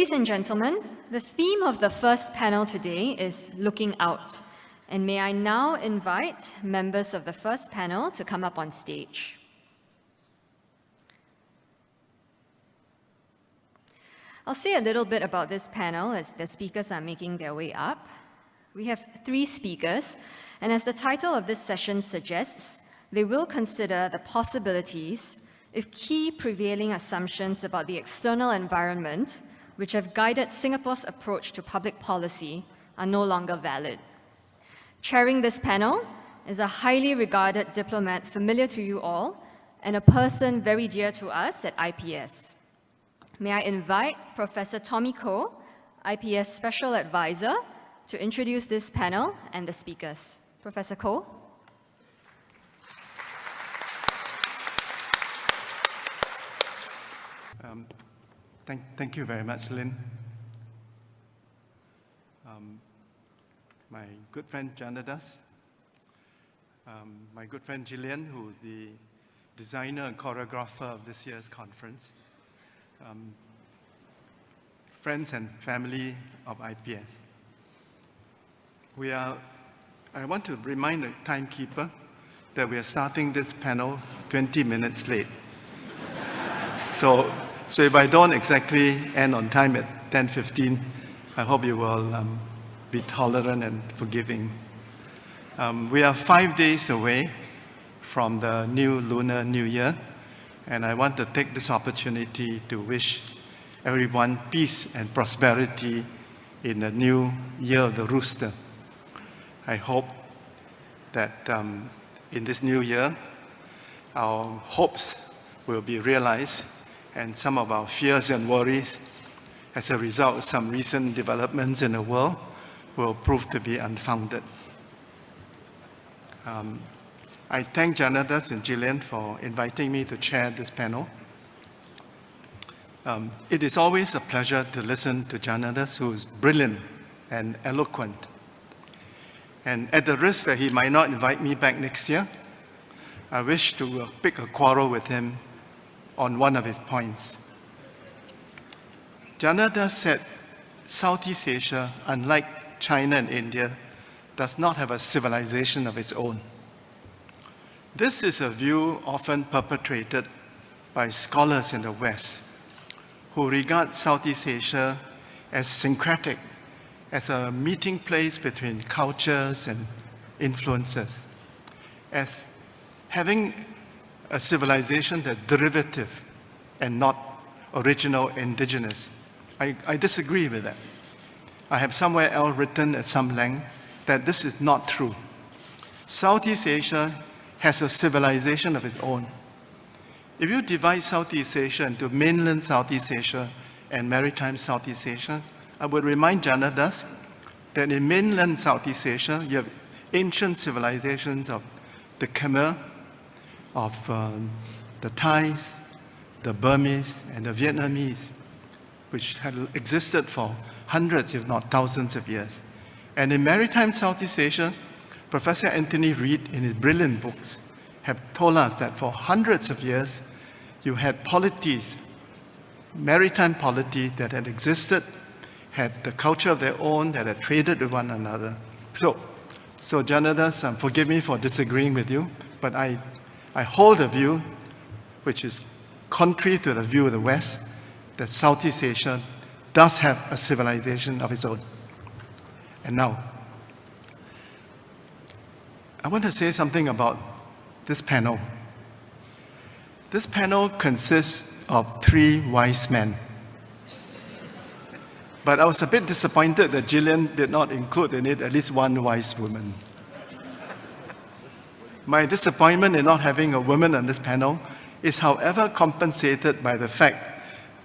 Ladies and gentlemen, the theme of the first panel today is Looking Out. And may I now invite members of the first panel to come up on stage. I'll say a little bit about this panel as the speakers are making their way up. We have 3 speakers, and as the title of this session suggests, they will consider the possibilities if key prevailing assumptions about the external environment, which have guided Singapore's approach to public policy, are no longer valid. Chairing this panel is a highly regarded diplomat familiar to you all and a person very dear to us at IPS. May I invite Professor Tommy Koh, IPS Special Advisor, to introduce this panel and the speakers. Professor Koh. Thank you very much, Lynn. My good friend Janadas, my good friend Gillian, who is the designer and choreographer of this year's conference, friends and family of IPS. I want to remind the timekeeper that we are starting this panel 20 minutes late. So if I don't exactly end on time at 10:15, I hope you will be tolerant and forgiving. We are 5 days away from the new Lunar New Year, and I want to take this opportunity to wish everyone peace and prosperity in the new year of the rooster. I hope that in this new year, our hopes will be realized and some of our fears and worries as a result of some recent developments in the world will prove to be unfounded. I thank Janadas and Gillian for inviting me to chair this panel. It is always a pleasure to listen to Janadas, who is brilliant and eloquent. And at the risk that he might not invite me back next year, I wish to pick a quarrel with him on one of his points. Janadas said Southeast Asia, unlike China and India, does not have a civilization of its own. This is a view often perpetrated by scholars in the West, who regard Southeast Asia as syncretic, as a meeting place between cultures and influences, as having a civilization that's derivative and not original indigenous. I disagree with that. I have somewhere else written at some length that this is not true. Southeast Asia has a civilization of its own. If you divide Southeast Asia into mainland Southeast Asia and maritime Southeast Asia, I would remind Janadas that in mainland Southeast Asia, you have ancient civilizations of the Khmer, of the Thais, the Burmese, and the Vietnamese, which had existed for hundreds, if not thousands of years. And in maritime Southeast Asia, Professor Anthony Reid, in his brilliant books, have told us that for hundreds of years, you had polities, maritime polities that had existed, had the culture of their own, that had traded with one another. So Janadas, forgive me for disagreeing with you, but I hold a view which is contrary to the view of the West, that Southeast Asia does have a civilization of its own. And now, I want to say something about this panel. This panel consists of 3 wise men. But I was a bit disappointed that Gillian did not include in it at least one wise woman. My disappointment in not having a woman on this panel is, however, compensated by the fact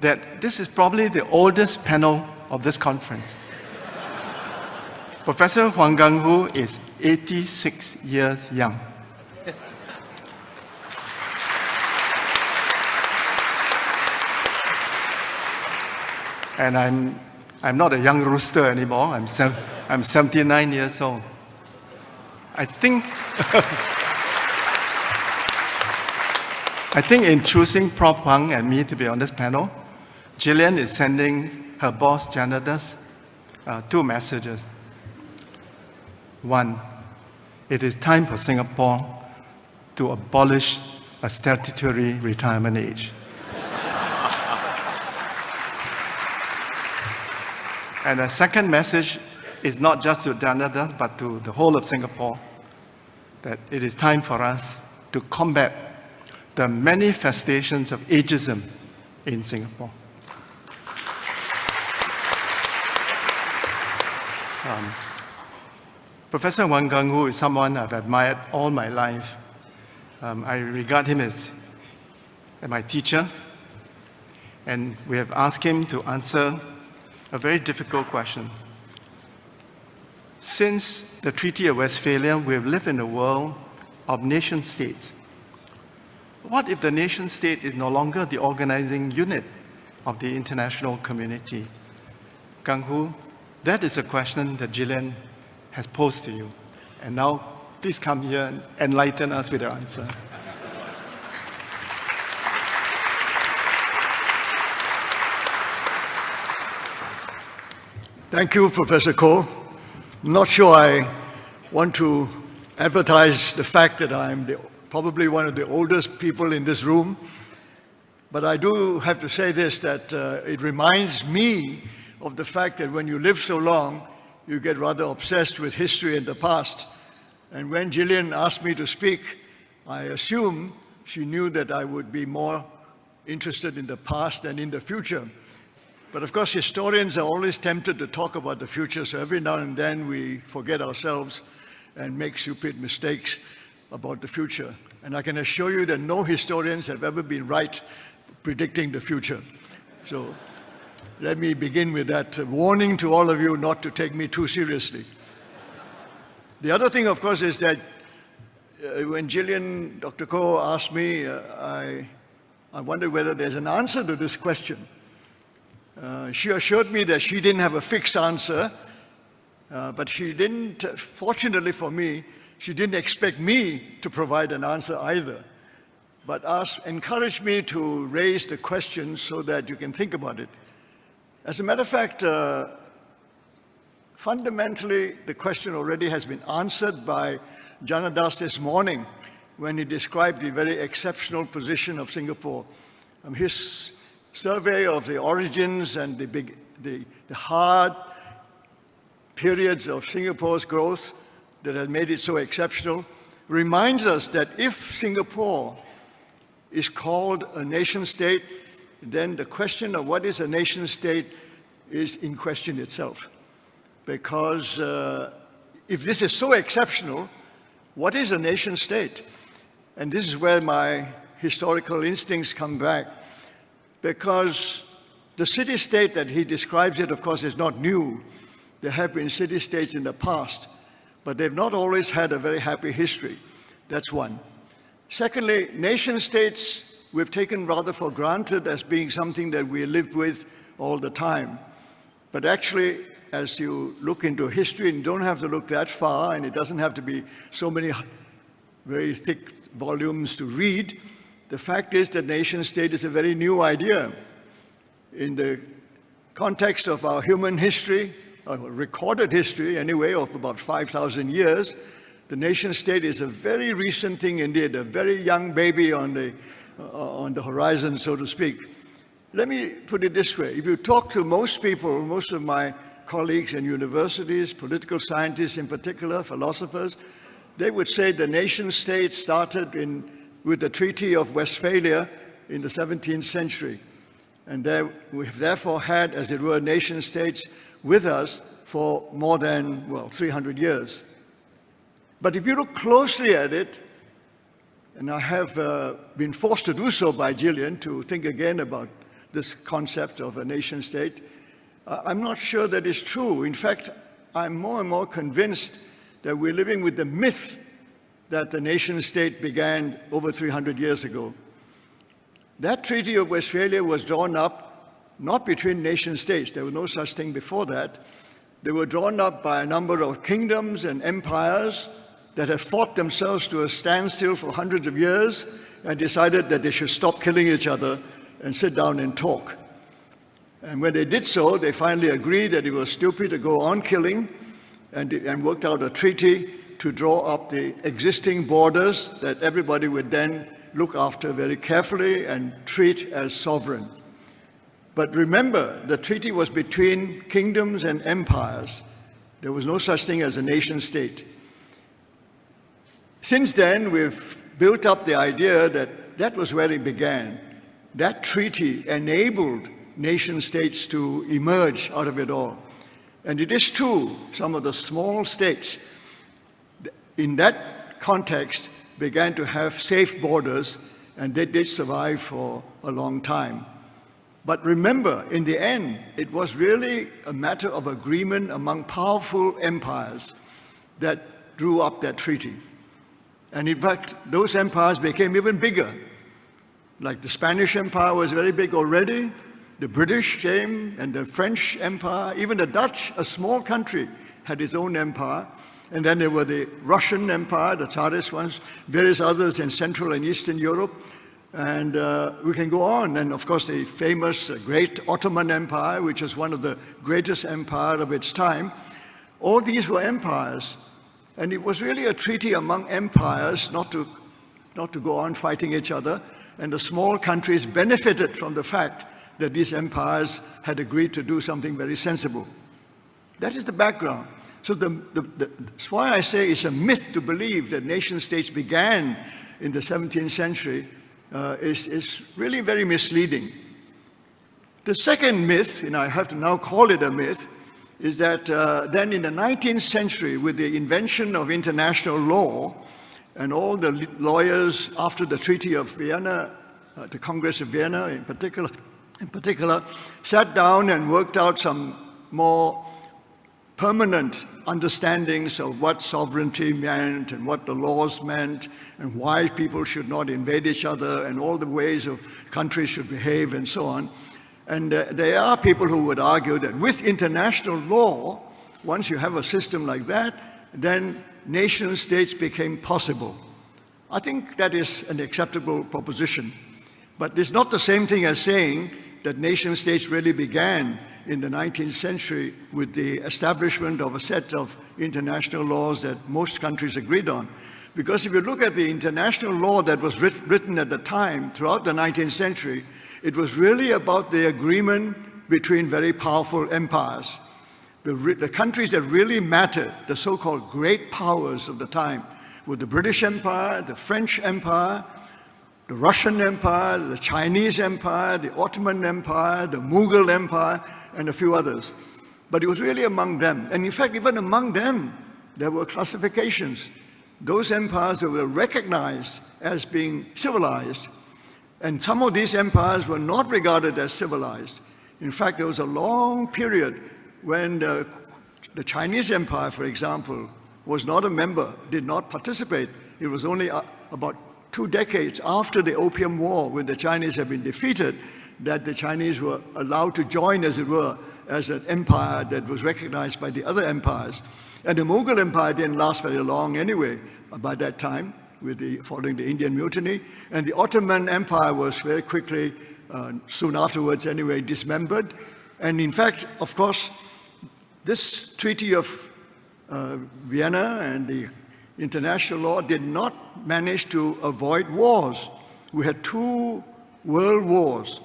that this is probably the oldest panel of this conference. Professor Huang Gang-hu is 86 years young. And I'm not a young rooster anymore. I'm 79 years old. I think in choosing Prof. Huang and me to be on this panel, Gillian is sending her boss, Janadas, two messages. One, it is time for Singapore to abolish a statutory retirement age. And the second message is not just to Janadas, but to the whole of Singapore, that it is time for us to combat the manifestations of ageism in Singapore. Professor Wang Gungwu is someone I've admired all my life. I regard him as my teacher, and we have asked him to answer a very difficult question. Since the Treaty of Westphalia, we have lived in a world of nation states. What if the nation state is no longer the organizing unit of the international community? Gungwu, that is a question that Gillian has posed to you. And now, please come here and enlighten us with the answer. Thank you, Professor Koh. I'm not sure I want to advertise the fact that I'm probably one of the oldest people in this room, but I do have to say this, that it reminds me of the fact that when you live so long, you get rather obsessed with history and the past. And when Gillian asked me to speak, I assume she knew that I would be more interested in the past than in the future. But of course, historians are always tempted to talk about the future, so every now and then we forget ourselves and make stupid mistakes about the future. And I can assure you that no historians have ever been right predicting the future. So let me begin with that warning to all of you not to take me too seriously. The other thing, of course, is that when Gillian, Dr. Koh asked me, I wondered whether there's an answer to this question. She assured me that she didn't have a fixed answer, but she didn't, fortunately for me, she didn't expect me to provide an answer either, but encouraged me to raise the question so that you can think about it. As a matter of fact, fundamentally, the question already has been answered by Janadas this morning when he described the very exceptional position of Singapore. His survey of the origins and the hard periods of Singapore's growth that has made it so exceptional reminds us that if Singapore is called a nation state, then the question of what is a nation state is in question itself. Because if this is so exceptional, what is a nation state? And this is where my historical instincts come back. Because the city-state that he describes it, of course, is not new. There have been city-states in the past, but they've not always had a very happy history. That's one. Secondly, nation-states we've taken rather for granted as being something that we lived with all the time. But actually, as you look into history, and you don't have to look that far, and it doesn't have to be so many very thick volumes to read, the fact is that nation-state is a very new idea. In the context of our human history, recorded history anyway, of about 5,000 years, the nation-state is a very recent thing indeed, a very young baby on the horizon, so to speak. Let me put it this way. If you talk to most people, most of my colleagues in universities, political scientists in particular, philosophers, they would say the nation-state started with the Treaty of Westphalia in the 17th century. And we have therefore had, as it were, nation-states with us for more than, 300 years. But if you look closely at it, and I have been forced to do so by Gillian to think again about this concept of a nation-state, I'm not sure that is true. In fact, I'm more and more convinced that we're living with the myth that the nation-state began over 300 years ago. That Treaty of Westphalia was drawn up not between nation-states. There was no such thing before that. They were drawn up by a number of kingdoms and empires that have fought themselves to a standstill for hundreds of years and decided that they should stop killing each other and sit down and talk. And when they did so, they finally agreed that it was stupid to go on killing and worked out a treaty to draw up the existing borders that everybody would then look after very carefully and treat as sovereign. But remember, the treaty was between kingdoms and empires. There was no such thing as a nation state. Since then, we've built up the idea that that was where it began. That treaty enabled nation states to emerge out of it all. And it is true, some of the small states in that context began to have safe borders, and they did survive for a long time. But remember, in the end, it was really a matter of agreement among powerful empires that drew up that treaty. And in fact, those empires became even bigger. Like the Spanish Empire was very big already, the British came, and the French Empire, even the Dutch, a small country, had its own empire. And then there were the Russian Empire, the Tsarist ones, various others in Central and Eastern Europe. And we can go on. And of course, the famous great Ottoman Empire, which was one of the greatest empires of its time. All these were empires. And it was really a treaty among empires not to go on fighting each other. And the small countries benefited from the fact that these empires had agreed to do something very sensible. That is the background. So that's why I say it's a myth to believe that nation states began in the 17th century is really very misleading. The second myth, and I have to now call it a myth, is that then in the 19th century, with the invention of international law, and all the lawyers after the Treaty of Vienna, the Congress of Vienna in particular, sat down and worked out some more permanent understandings of what sovereignty meant and what the laws meant and why people should not invade each other and all the ways of countries should behave and so on. And there are people who would argue that with international law, once you have a system like that, then nation states became possible. I think that is an acceptable proposition. But it's not the same thing as saying that nation states really began in the 19th century with the establishment of a set of international laws that most countries agreed on. Because if you look at the international law that was written at the time, throughout the 19th century, it was really about the agreement between very powerful empires. The countries that really mattered, the so-called great powers of the time, were the British Empire, the French Empire, the Russian Empire, the Chinese Empire, the Ottoman Empire, the Mughal Empire, and a few others. But it was really among them. And in fact, even among them, there were classifications. Those empires that were recognized as being civilized, and some of these empires were not regarded as civilized. In fact, there was a long period when the Chinese Empire, for example, was not a member, did not participate. It was only about 2 decades after the Opium War, when the Chinese had been defeated, that the Chinese were allowed to join, as it were, as an empire that was recognized by the other empires. And the Mughal Empire didn't last very long anyway by that time, following the Indian Mutiny. And the Ottoman Empire was very quickly, soon afterwards anyway, dismembered. And in fact, of course, this Treaty of Vienna and the international law did not manage to avoid wars. We had 2 world wars,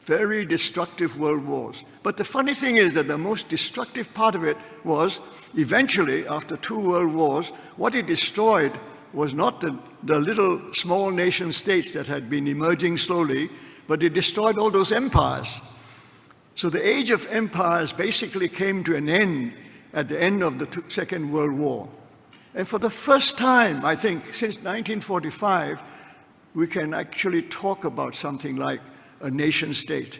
very destructive world wars. But the funny thing is that the most destructive part of it was, eventually, after 2 world wars, what it destroyed was not the little small nation states that had been emerging slowly, but it destroyed all those empires. So the age of empires basically came to an end at the end of the Second World War. And for the first time, I think, since 1945, we can actually talk about something like a nation state.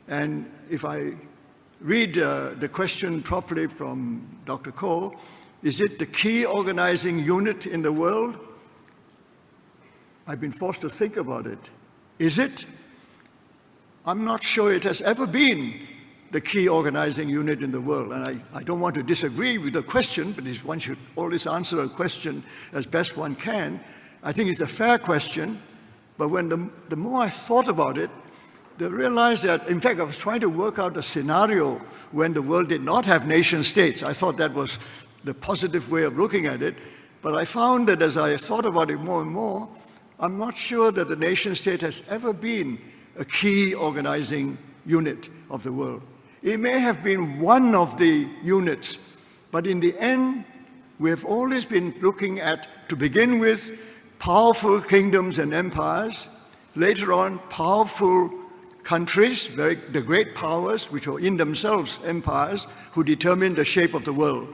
And if I read the question properly from Dr. Koh, is it the key organizing unit in the world? I've been forced to think about it. Is it? I'm not sure it has ever been the key organizing unit in the world. And I don't want to disagree with the question, but one should always answer a question as best one can. I think it's a fair question, but when the more I thought about it, they realized that, in fact, I was trying to work out a scenario when the world did not have nation states. I thought that was the positive way of looking at it. But I found that as I thought about it more and more, I'm not sure that the nation state has ever been a key organizing unit of the world. It may have been one of the units, but in the end, we have always been looking at, to begin with, powerful kingdoms and empires, later on, powerful countries, the great powers, which were in themselves empires, who determined the shape of the world.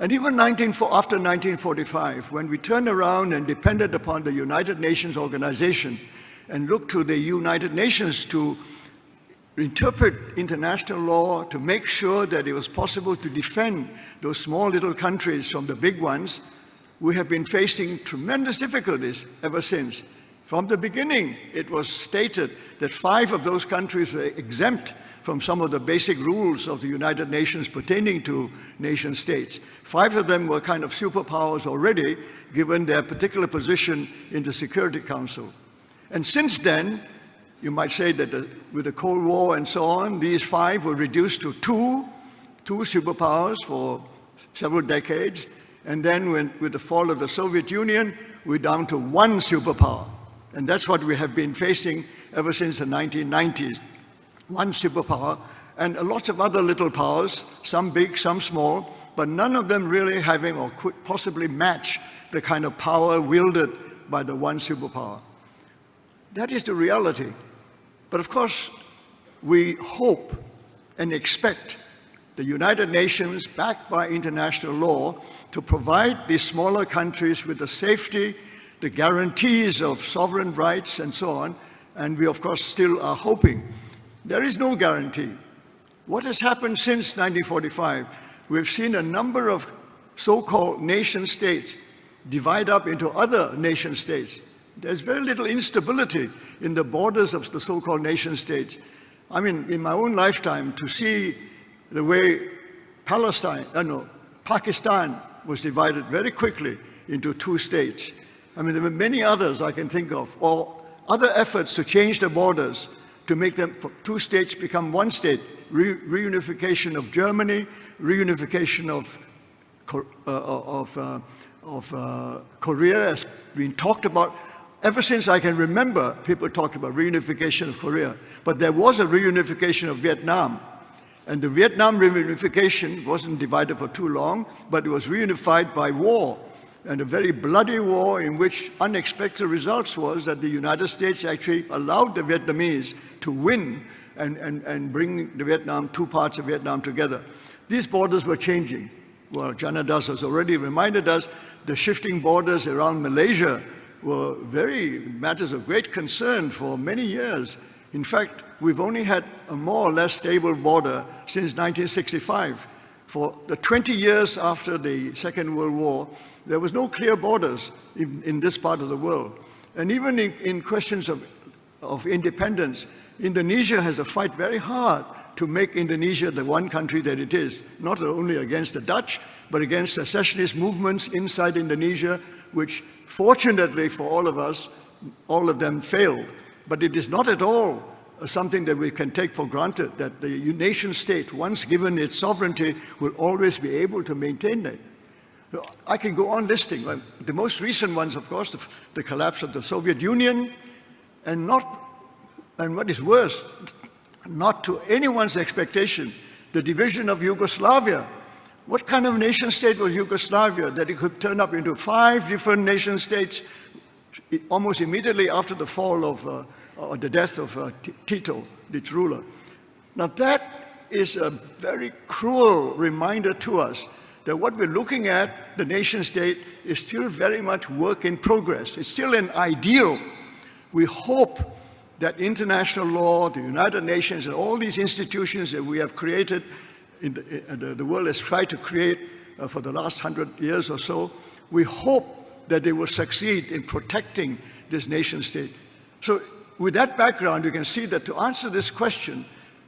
And even after 1945, when we turned around and depended upon the United Nations organization and looked to the United Nations to interpret international law, to make sure that it was possible to defend those small little countries from the big ones, we have been facing tremendous difficulties ever since. From the beginning, it was stated that 5 of those countries were exempt from some of the basic rules of the United Nations pertaining to nation states. 5 of them were kind of superpowers already, given their particular position in the Security Council. And since then, you might say that with the Cold War and so on, these 5 were reduced to two superpowers for several decades. And then with the fall of the Soviet Union, we're down to 1 superpower. And that's what we have been facing ever since the 1990s. 1 superpower, and lots of other little powers, some big, some small, but none of them really having or could possibly match the kind of power wielded by the 1 superpower. That is the reality. But of course, we hope and expect the United Nations, backed by international law, to provide these smaller countries with the safety, the guarantees of sovereign rights and so on, and we of course still are hoping. There is no guarantee. What has happened since 1945? We've seen a number of so-called nation states divide up into other nation states. There's very little instability in the borders of the so-called nation states. I mean, in my own lifetime, to see the way Pakistan was divided very quickly into 2 states. I mean, there were many others I can think of, or other efforts to change the borders, to make them 2 states become 1 state. Reunification of Germany, reunification of Korea has been talked about. Ever since I can remember, people talked about reunification of Korea. But there was a reunification of Vietnam. And the Vietnam reunification wasn't divided for too long, but it was reunified by war. And a very bloody war in which unexpected results was that the United States actually allowed the Vietnamese to win and bring the 2 parts of Vietnam together. These borders were changing. Well, Jana Das has already reminded us the shifting borders around Malaysia were matters of great concern for many years. In fact, we've only had a more or less stable border since 1965. For the 20 years after the Second World War, there was no clear borders in this part of the world. And even in questions of independence, Indonesia has to fight very hard to make Indonesia the one country that it is, not only against the Dutch, but against secessionist movements inside Indonesia, which fortunately for all of us, all of them failed. But it is not at all something that we can take for granted, that the nation state, once given its sovereignty, will always be able to maintain it. So I can go on listing. The most recent ones, of course, the collapse of the Soviet Union, and what is worse, not to anyone's expectation, the division of Yugoslavia. What kind of nation state was Yugoslavia that it could turn up into 5 different nation states almost immediately after the fall of or the death of Tito, its ruler? Now that is a very cruel reminder to us that what we're looking at, the nation state, is still very much work in progress. It's still an ideal. We hope that international law, the United Nations, and all these institutions that we have created, the world has tried to create for the last 100 years or so, we hope that they will succeed in protecting this nation state. So with that background, you can see that to answer this question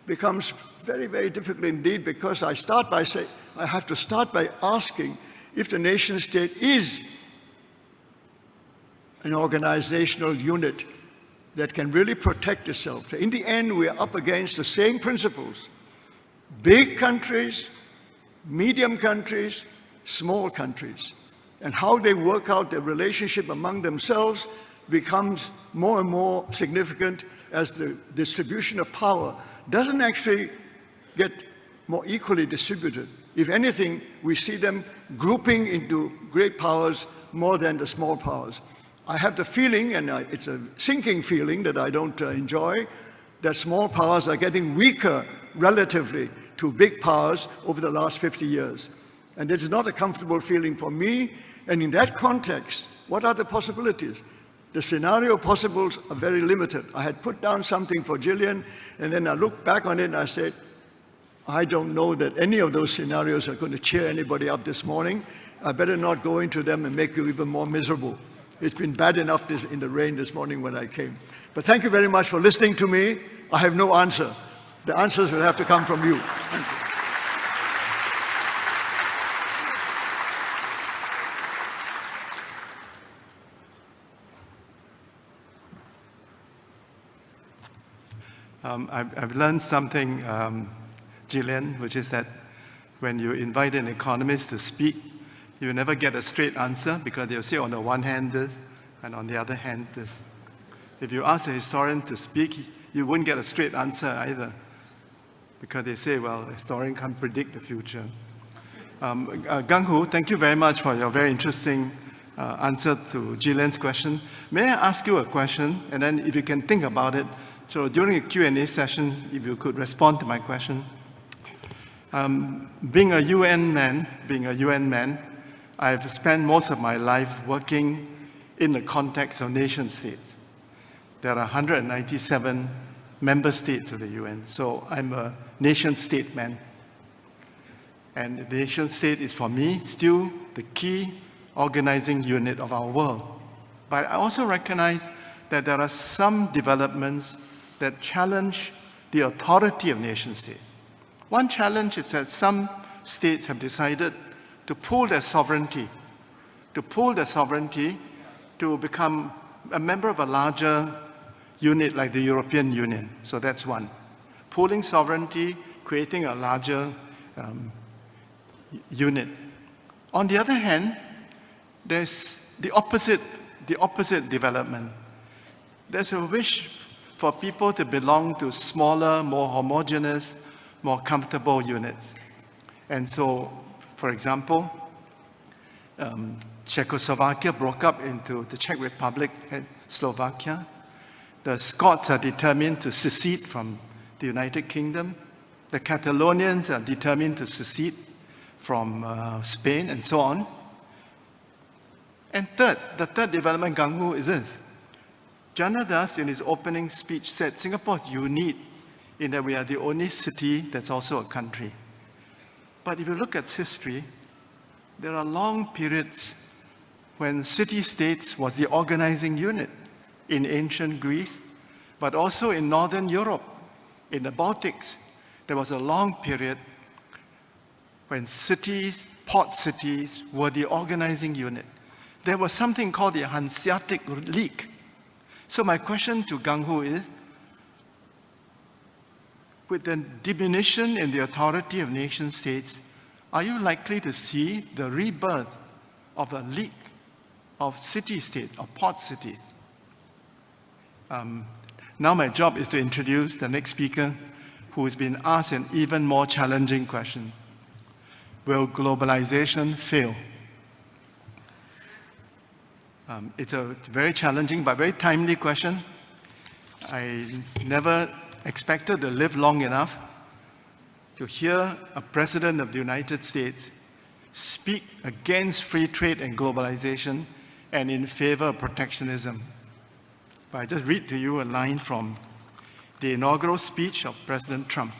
becomes very, very difficult indeed, because I have to start by asking if the nation state is an organizational unit that can really protect itself. So in the end, we are up against the same principles. Big countries, medium countries, small countries. And how they work out their relationship among themselves becomes more and more significant as the distribution of power doesn't actually get more equally distributed. If anything, we see them grouping into great powers more than the small powers. I have the feeling, and it's a sinking feeling that I don't enjoy, that small powers are getting weaker relatively to big powers over the last 50 years. And it is not a comfortable feeling for me. And in that context, what are the possibilities? The scenario possibles are very limited. I had put down something for Gillian, and then I looked back on it and I said, I don't know that any of those scenarios are going to cheer anybody up this morning. I better not go into them and make you even more miserable. It's been bad enough in the rain this morning when I came. But thank you very much for listening to me. I have no answer. The answers will have to come from you. Thank you. I've learned something, Gillian, which is that when you invite an economist to speak, you never get a straight answer because they'll say on the one hand this and on the other hand this. If you ask a historian to speak, you wouldn't get a straight answer either because they say, well, a historian can't predict the future. Gang Hu, thank you very much for your very interesting answer to Gillian's question. May I ask you a question, and then if you can think about it, so during a Q&A session, if you could respond to my question. Being a UN man, I've spent most of my life working in the context of nation states. There are 197 member states of the UN, so I'm a nation state man. And the nation state is, for me, still the key organizing unit of our world. But I also recognize that there are some developments that challenge the authority of nation states. One challenge is that some states have decided to pool their sovereignty, to become a member of a larger unit like the European Union. So that's one. Pooling sovereignty, creating a larger unit. On the other hand, there's the opposite development. There's a wish for people to belong to smaller, more homogeneous, more comfortable units. And so, for example, Czechoslovakia broke up into the Czech Republic and Slovakia. The Scots are determined to secede from the United Kingdom. The Catalonians are determined to secede from Spain, and so on. And the third development, Gang Hu, is this. Jana Das, in his opening speech, said Singapore is unique in that we are the only city that's also a country. But if you look at history, there are long periods when city-states was the organizing unit in ancient Greece, but also in Northern Europe, in the Baltics. There was a long period when cities, port cities, were the organizing unit. There was something called the Hanseatic League. So my question to Gang Hu is, with the diminution in the authority of nation states, are you likely to see the rebirth of a league of city-states, of port cities? Now my job is to introduce the next speaker, who has been asked an even more challenging question. Will globalization fail? It's a very challenging but very timely question. I never expected to live long enough to hear a president of the United States speak against free trade and globalization and in favor of protectionism. But I just read to you a line from the inaugural speech of President Trump.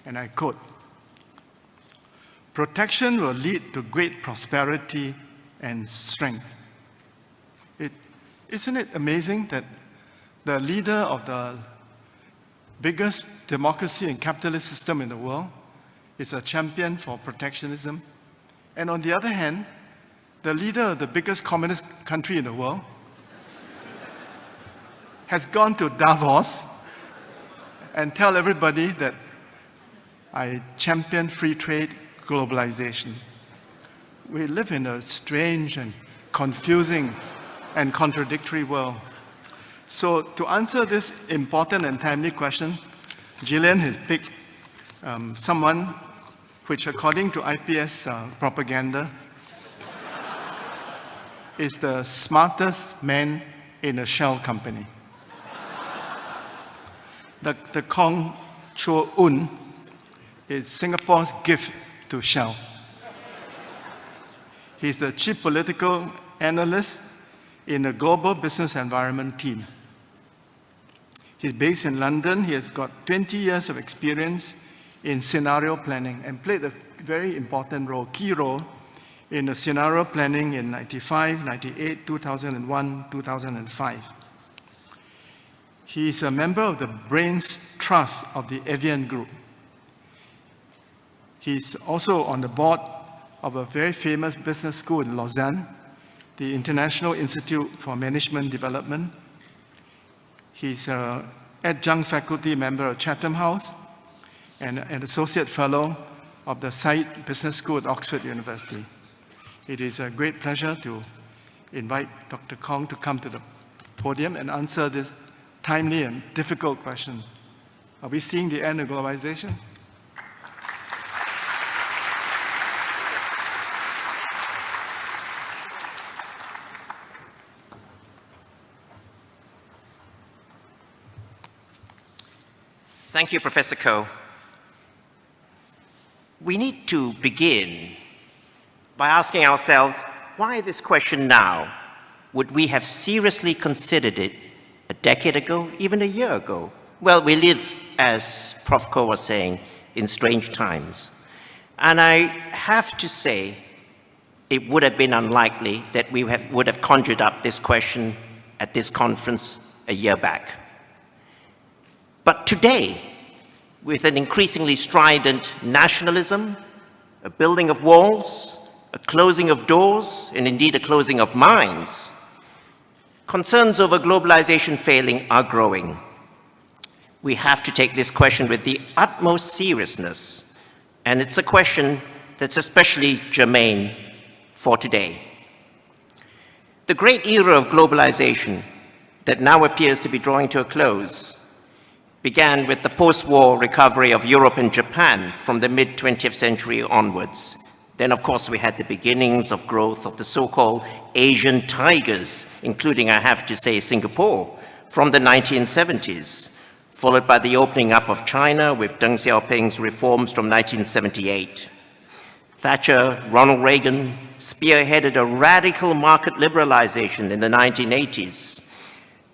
And I quote, "Protection will lead to great prosperity and strength." Isn't it amazing that the leader of the biggest democracy and capitalist system in the world is a champion for protectionism? And on the other hand, the leader of the biggest communist country in the world, has gone to Davos and tell everybody that I champion free trade, globalization. We live in a strange and confusing and contradictory world. So to answer this important and timely question, Gillian has picked someone which, according to IPS propaganda, is the smartest man in a shell company. Dr. Kong Cho Un is Singapore's gift to Shell. He's the chief political analyst in the global business environment team. He's based in London. He has got 20 years of experience in scenario planning and played a very important role, key role, in the scenario planning in 95, 98, 2001, 2005. He is a member of the Brains Trust of the Avian Group. He's also on the board of a very famous business school in Lausanne, the International Institute for Management Development. He's an adjunct faculty member of Chatham House and an associate fellow of the Said Business School at Oxford University. It is a great pleasure to invite Dr. Kong to come to the podium and answer this timely and difficult question. Are we seeing the end of globalization? Thank you, Professor Koh. We need to begin by asking ourselves, why this question now? Would we have seriously considered it a decade ago, even a year ago? Well, we live, as Prof. Koh was saying, in strange times. And I have to say, it would have been unlikely that we would have conjured up this question at this conference a year back. But today, with an increasingly strident nationalism, a building of walls, a closing of doors, and indeed a closing of minds, concerns over globalization failing are growing. We have to take this question with the utmost seriousness, and it's a question that's especially germane for today. The great era of globalization that now appears to be drawing to a close began with the post-war recovery of Europe and Japan from the mid-20th century onwards. Then, of course, we had the beginnings of growth of the so-called Asian tigers, including, I have to say, Singapore, from the 1970s, followed by the opening up of China with Deng Xiaoping's reforms from 1978. Thatcher, Ronald Reagan spearheaded a radical market liberalization in the 1980s.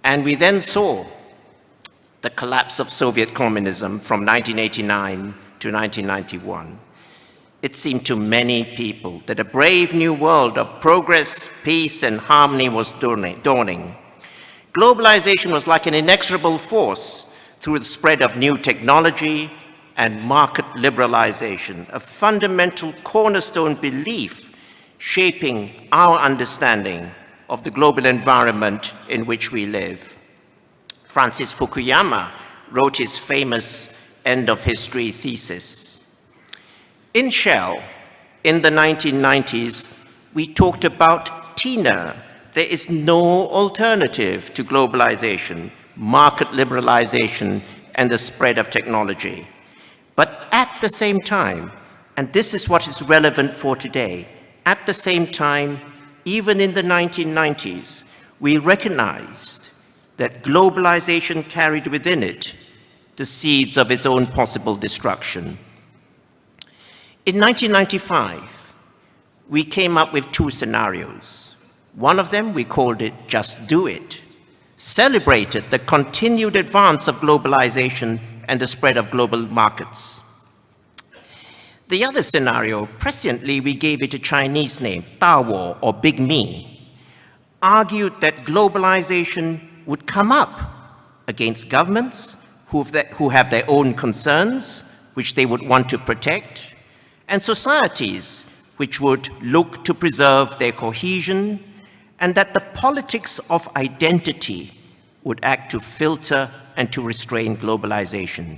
And we then saw the collapse of Soviet communism from 1989 to 1991. It seemed to many people that a brave new world of progress, peace, and harmony was dawning. Globalization was like an inexorable force through the spread of new technology and market liberalization, a fundamental cornerstone belief shaping our understanding of the global environment in which we live. Francis Fukuyama wrote his famous end of history thesis. In Shell, in the 1990s, we talked about TINA. There is no alternative to globalization, market liberalization, and the spread of technology. But at the same time, and this is what is relevant for today, at the same time, even in the 1990s, we recognized that globalization carried within it the seeds of its own possible destruction. In 1995, we came up with two scenarios. One of them, we called it Just Do It, celebrated the continued advance of globalization and the spread of global markets. The other scenario, presciently we gave it a Chinese name, Dawo, or Big Me, argued that globalization would come up against governments who have their own concerns, which they would want to protect, and societies which would look to preserve their cohesion, and that the politics of identity would act to filter and to restrain globalization.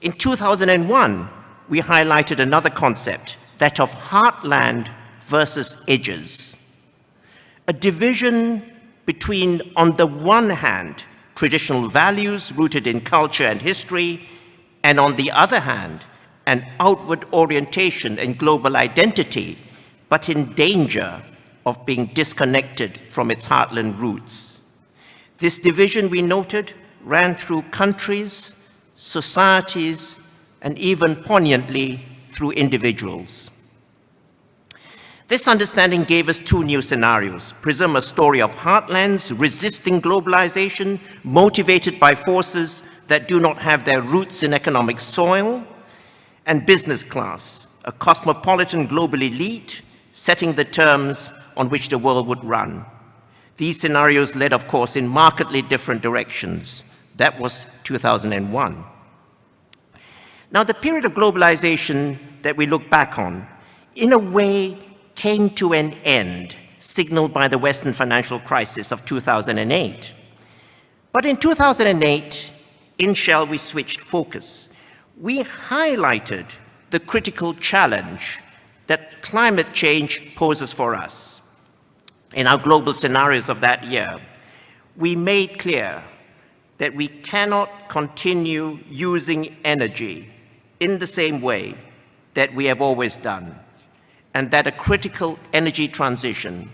In 2001, we highlighted another concept, that of heartland versus edges. A division between, on the one hand, traditional values rooted in culture and history, and on the other hand, an outward orientation and global identity, but in danger of being disconnected from its heartland roots. This division, we noted, ran through countries, societies, and even poignantly through individuals. This understanding gave us two new scenarios. Prism, a story of heartlands resisting globalization, motivated by forces that do not have their roots in economic soil, and business class, a cosmopolitan global elite setting the terms on which the world would run. These scenarios led, of course, in markedly different directions. That was 2001. Now, the period of globalization that we look back on, in a way, came to an end, signaled by the Western financial crisis of 2008. But in 2008, in Shell, we switched focus. We highlighted the critical challenge that climate change poses for us. In our global scenarios of that year, we made clear that we cannot continue using energy in the same way that we have always done, and that a critical energy transition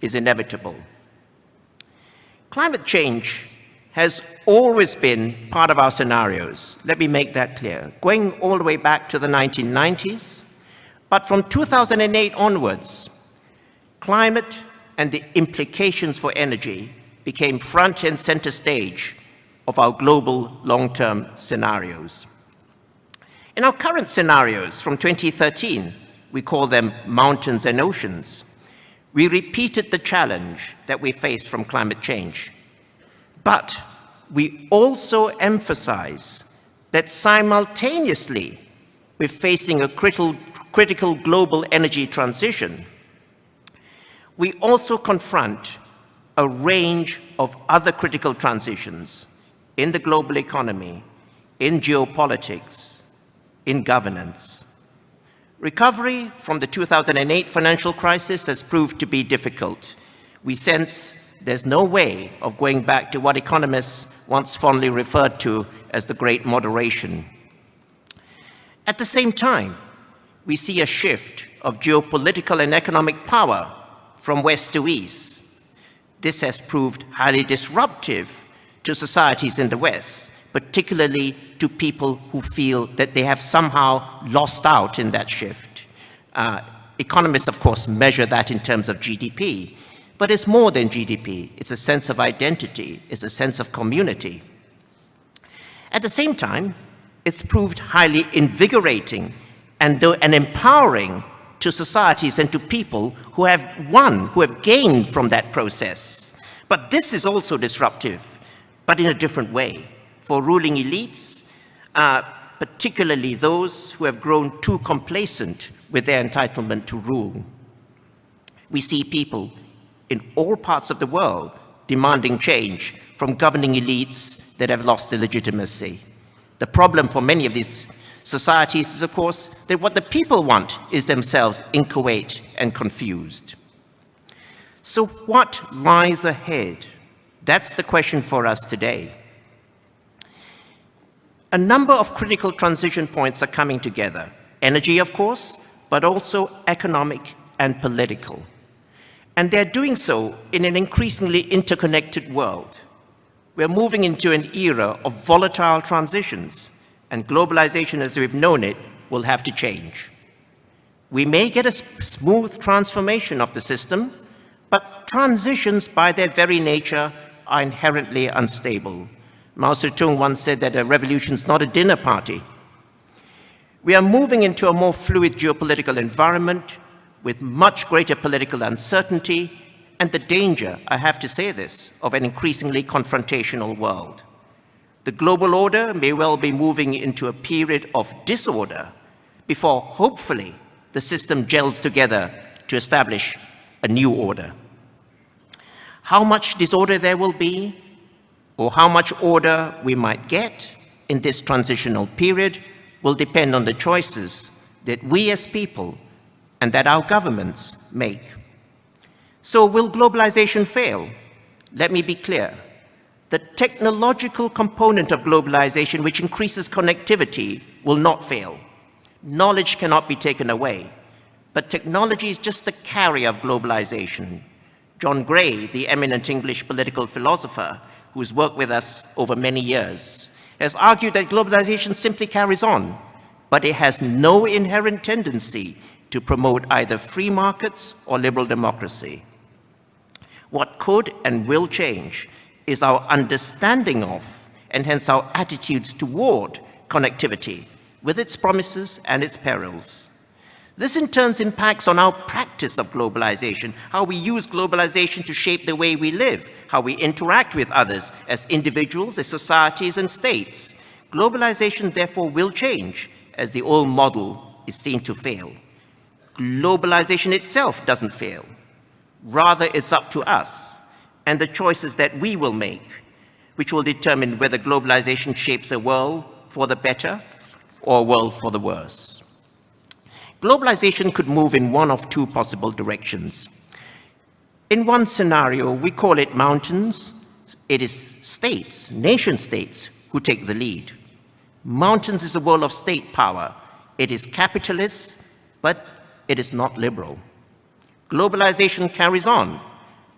is inevitable. Climate change has always been part of our scenarios. Let me make that clear. Going all the way back to the 1990s, but from 2008 onwards, climate and the implications for energy became front and center stage of our global long-term scenarios. In our current scenarios from 2013, we call them mountains and oceans. We repeated the challenge that we faced from climate change. But we also emphasize that simultaneously with facing a critical global energy transition, we also confront a range of other critical transitions in the global economy, in geopolitics, in governance. Recovery from the 2008 financial crisis has proved to be difficult. We sense there's no way of going back to what economists once fondly referred to as the Great Moderation. At the same time, we see a shift of geopolitical and economic power from west to east. This has proved highly disruptive to societies in the West, particularly to people who feel that they have somehow lost out in that shift. Economists, of course, measure that in terms of GDP, but it's more than GDP. It's a sense of identity. It's a sense of community. At the same time, it's proved highly invigorating and empowering to societies and to people who have won, who have gained from that process. But this is also disruptive, but in a different way. For ruling elites, particularly those who have grown too complacent with their entitlement to rule. We see people in all parts of the world demanding change from governing elites that have lost their legitimacy. The problem for many of these societies is, of course, that what the people want is themselves inchoate and confused. So what lies ahead? That's the question for us today. A number of critical transition points are coming together. Energy, of course, but also economic and political. And they're doing so in an increasingly interconnected world. We're moving into an era of volatile transitions, and globalization as we've known it will have to change. We may get a smooth transformation of the system, but transitions by their very nature are inherently unstable. Mao Zedong once said that a revolution is not a dinner party. We are moving into a more fluid geopolitical environment with much greater political uncertainty and the danger, I have to say this, of an increasingly confrontational world. The global order may well be moving into a period of disorder before, hopefully, the system gels together to establish a new order. How much disorder there will be, or how much order we might get in this transitional period, will depend on the choices that we as people and that our governments make. So will globalization fail? Let me be clear. The technological component of globalization, which increases connectivity, will not fail. Knowledge cannot be taken away, but technology is just the carrier of globalization. John Gray, the eminent English political philosopher who's worked with us over many years, has argued that globalization simply carries on, but it has no inherent tendency to promote either free markets or liberal democracy. What could and will change is our understanding of, and hence our attitudes toward, connectivity, with its promises and its perils. This in turn impacts on our practice of globalization, how we use globalization to shape the way we live, how we interact with others as individuals, as societies and states. Globalization therefore will change as the old model is seen to fail. Globalization itself doesn't fail. Rather, it's up to us and the choices that we will make, which will determine whether globalization shapes a world for the better or a world for the worse. Globalization could move in one of two possible directions. In one scenario, we call it mountains. It is states, nation states, who take the lead. Mountains is a world of state power. It is capitalist, but it is not liberal. Globalization carries on,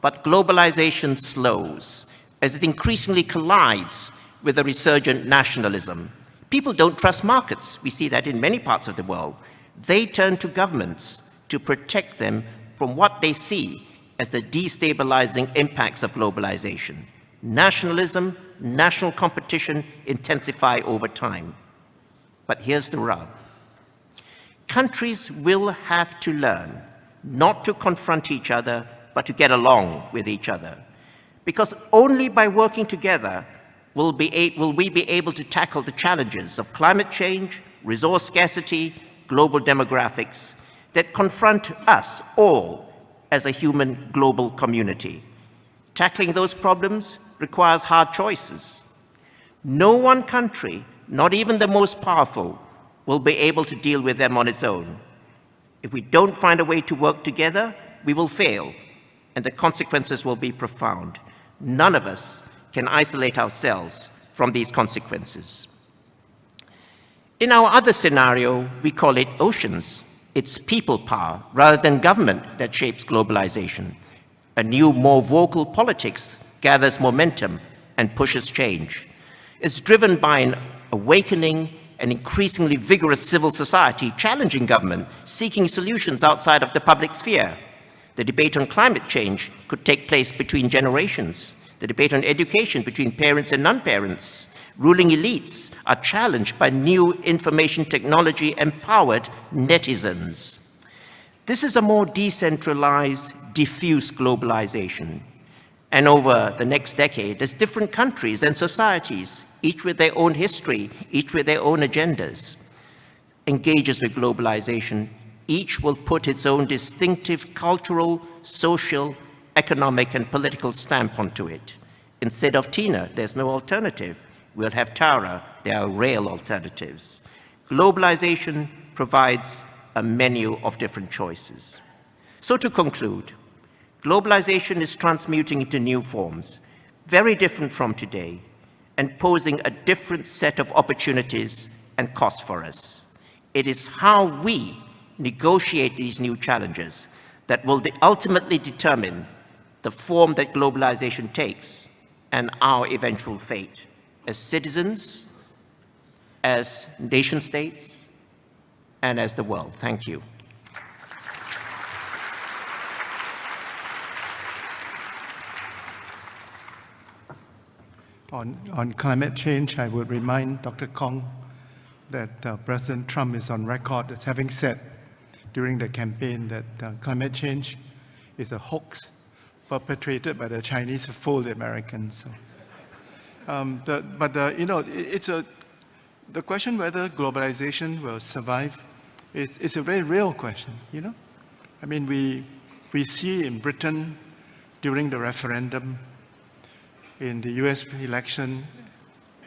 but globalization slows as it increasingly collides with a resurgent nationalism. People don't trust markets. We see that in many parts of the world. They turn to governments to protect them from what they see as the destabilizing impacts of globalization. Nationalism, national competition intensify over time. But here's the rub. Countries will have to learn not to confront each other, but to get along with each other. Because only by working together will we be able to tackle the challenges of climate change, resource scarcity, global demographics that confront us all as a human global community. Tackling those problems requires hard choices. No one country, not even the most powerful, will be able to deal with them on its own. If we don't find a way to work together, we will fail, and the consequences will be profound. None of us can isolate ourselves from these consequences. In our other scenario, we call it oceans. It's people power rather than government that shapes globalization. A new, more vocal politics gathers momentum and pushes change. It's driven by an awakening and increasingly vigorous civil society challenging government, seeking solutions outside of the public sphere. The debate on climate change could take place between generations. The debate on education between parents and non-parents. Ruling elites are challenged by new information technology empowered netizens. This is a more decentralized, diffuse globalization. And over the next decade, as different countries and societies, each with their own history, each with their own agendas, engages with globalization, each will put its own distinctive cultural, social, economic, and political stamp onto it. Instead of Tina, there's no alternative. We'll have Tara, there are real alternatives. Globalization provides a menu of different choices. So to conclude, globalization is transmuting into new forms, very different from today, and posing a different set of opportunities and costs for us. It is how we negotiate these new challenges that will ultimately determine the form that globalization takes and our eventual fate as citizens, as nation states, and as the world. Thank you. On climate change, I would remind Dr. Kong that President Trump is on record as having said during the campaign that climate change is a hoax perpetrated by the Chinese to fool the Americans. The question whether globalization will survive It's a very real question, you know. I mean, we see in Britain during the referendum, in the US election,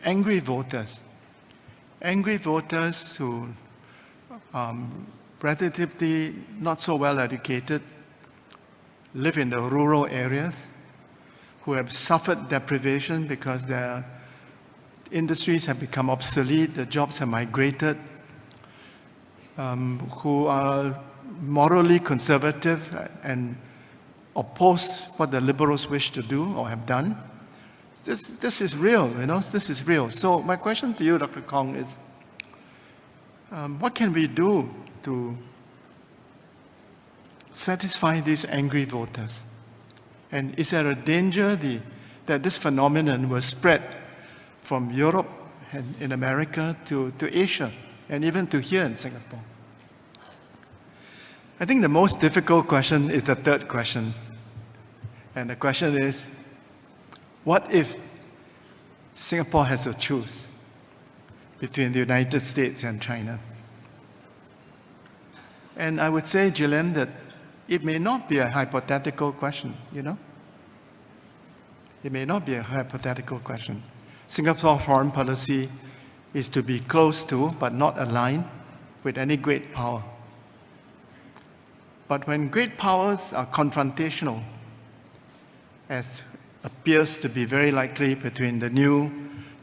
angry voters who relatively not so well educated, live in the rural areas, who have suffered deprivation because their industries have become obsolete, the jobs have migrated, who are morally conservative and oppose what the liberals wish to do or have done. This is real, you know, this is real. So my question to you, Dr. Kong, is what can we do to satisfy these angry voters? And is there a danger that this phenomenon will spread from Europe and in America to Asia and even to here in Singapore? I think the most difficult question is the third question. And the question is, what if Singapore has to choose between the United States and China? And I would say, Gillian, that it may not be a hypothetical question, you know? It may not be a hypothetical question. Singapore's foreign policy is to be close to, but not aligned with any great power. But when great powers are confrontational, as appears to be very likely between the new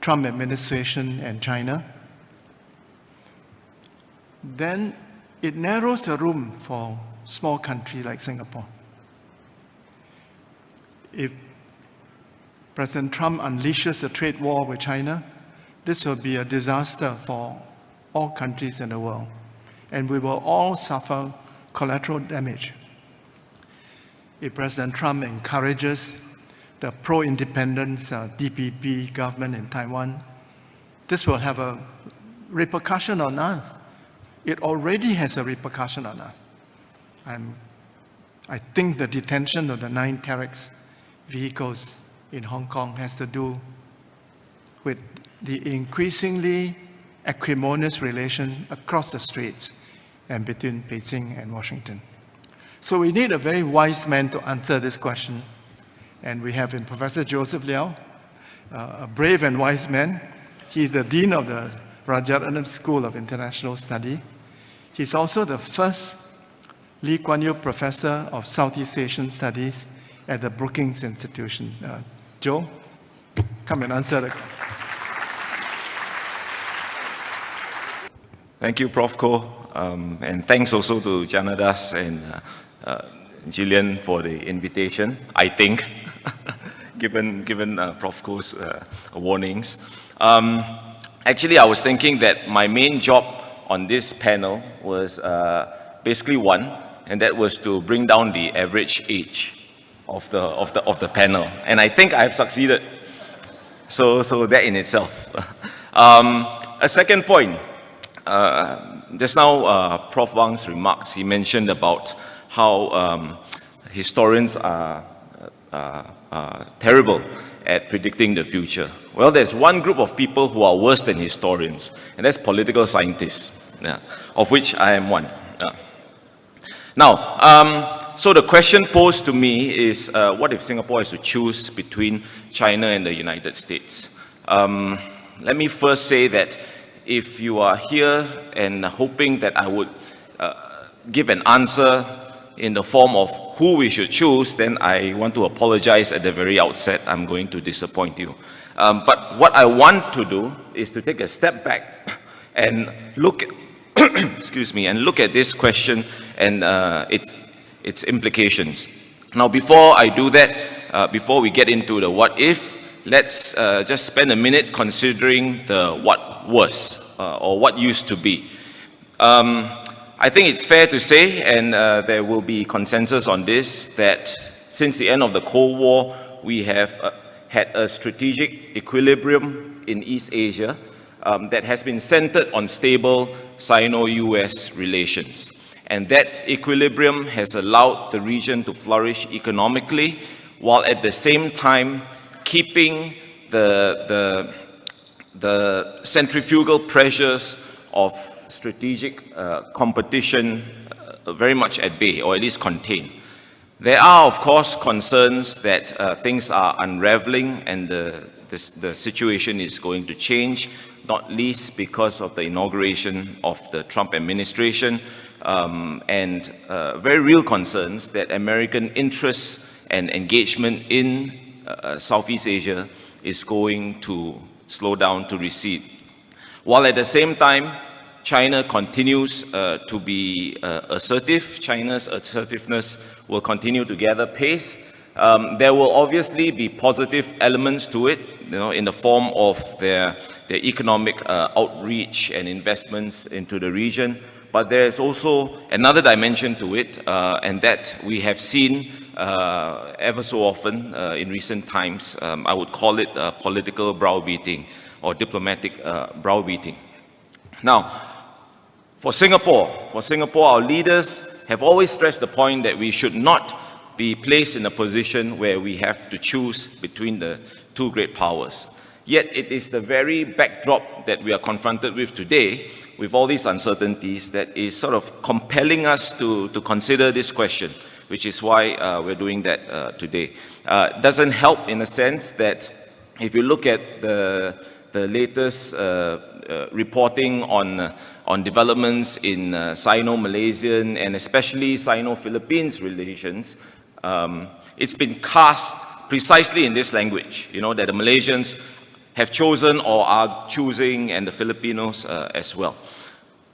Trump administration and China, then it narrows the room for a small country like Singapore. If President Trump unleashes a trade war with China, this will be a disaster for all countries in the world, and we will all suffer collateral damage. If President Trump encourages the pro-independence DPP government in Taiwan, this will have a repercussion on us. It already has a repercussion on us. I think the detention of the 9 Terex vehicles in Hong Kong has to do with the increasingly acrimonious relation across the straits and between Beijing and Washington. So we need a very wise man to answer this question. And we have in Professor Joseph Liao, a brave and wise man. He's the Dean of the Rajaratnam School of International Study. He's also the first Lee Kuan Yew Professor of Southeast Asian Studies at the Brookings Institution. Joe, come and answer the question. Thank you, Prof. Koh, and thanks also to Janadas and Gillian for the invitation, I think, given Prof. Koh's warnings. Actually, I was thinking that my main job on this panel was basically one, and that was to bring down the average age of the panel, and I think I've succeeded. So that in itself. A second point. Just now, Prof. Wang's remarks, he mentioned about how historians are terrible at predicting the future. Well, there's one group of people who are worse than historians, and that's political scientists, of which I am one. Now, so the question posed to me is, what if Singapore has to choose between China and the United States? Let me first say that if you are here and hoping that I would give an answer in the form of who we should choose, then I want to apologize at the very outset. I'm going to disappoint you. But what I want to do is to take a step back and look at, excuse me, and look at this question and its implications. Now, before I do that, before we get into the what if, let's just spend a minute considering the what was or what used to be. I think it's fair to say, and there will be consensus on this, that since the end of the Cold War, we have had a strategic equilibrium in East Asia that has been centered on stable Sino-US relations. And that equilibrium has allowed the region to flourish economically, while at the same time keeping the centrifugal pressures of strategic competition very much at bay, or at least contained. There are, of course, concerns that things are unraveling and the situation is going to change, not least because of the inauguration of the Trump administration, and very real concerns that American interests and engagement in Southeast Asia is going to slow down, to recede. While at the same time, China continues to be assertive. China's assertiveness will continue to gather pace. There will obviously be positive elements to it, in the form of their economic outreach and investments into the region. But there's also another dimension to it, and that we have seen ever so often in recent times. I would call it political browbeating or diplomatic browbeating. Now, for Singapore, our leaders have always stressed the point that we should not be placed in a position where we have to choose between the two great powers. Yet it is the very backdrop that we are confronted with today, with all these uncertainties, that is sort of compelling us to consider this question, which is why we're doing that today. It doesn't help in a sense that if you look at the latest reporting on developments in Sino-Malaysian and especially Sino-Philippines relations, it's been cast precisely in this language, that the Malaysians have chosen or are choosing, and the Filipinos as well.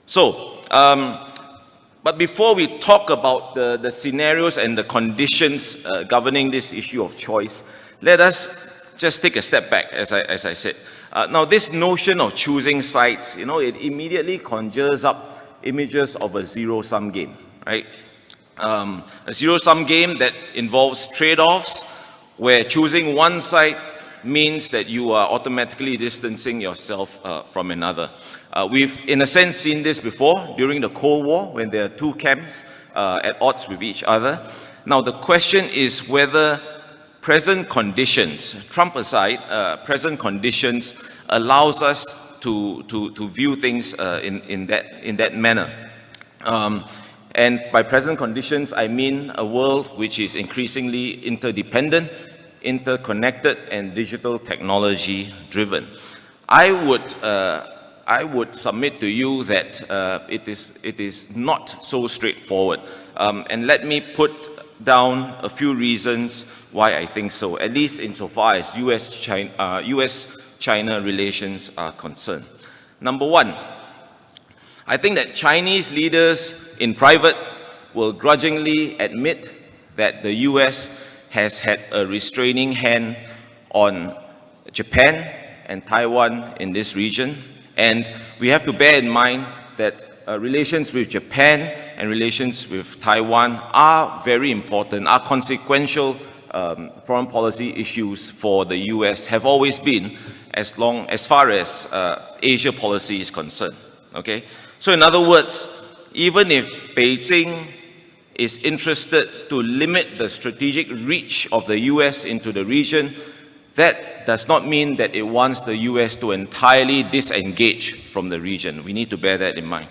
So, but before we talk about the scenarios and the conditions governing this issue of choice, let us just take a step back, as I said. Now, this notion of choosing sides, it immediately conjures up images of a zero-sum game, right? A zero-sum game that involves trade-offs, where choosing one side means that you are automatically distancing yourself from another. We've, in a sense, seen this before during the Cold War, when there are two camps at odds with each other. Now, the question is whether present conditions, Trump aside, present conditions allows us to view things in that manner. And by present conditions, I mean a world which is increasingly interdependent, interconnected, and digital technology driven. I would submit to you that it is not so straightforward. And let me put down a few reasons why I think so, at least insofar as US-China relations are concerned. Number one, I think that Chinese leaders in private will grudgingly admit that the US has had a restraining hand on Japan and Taiwan in this region. And we have to bear in mind that relations with Japan and relations with Taiwan are very important, are consequential foreign policy issues for the US, have always been, as far as Asia policy is concerned, okay? So in other words, even if Beijing is interested to limit the strategic reach of the US into the region, that does not mean that it wants the US to entirely disengage from the region. We need to bear that in mind.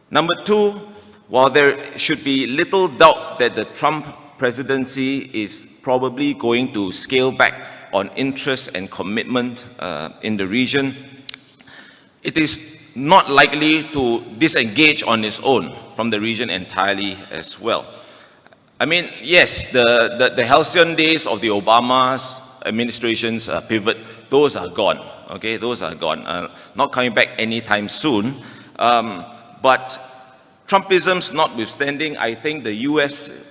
Number two, while there should be little doubt that the Trump presidency is probably going to scale back on interest and commitment in the region, it is not likely to disengage on its own from the region entirely as well. I mean, yes, the halcyon days of the Obama's administration's pivot, those are gone, okay? Those are gone, not coming back anytime soon. But Trumpisms notwithstanding, I think the US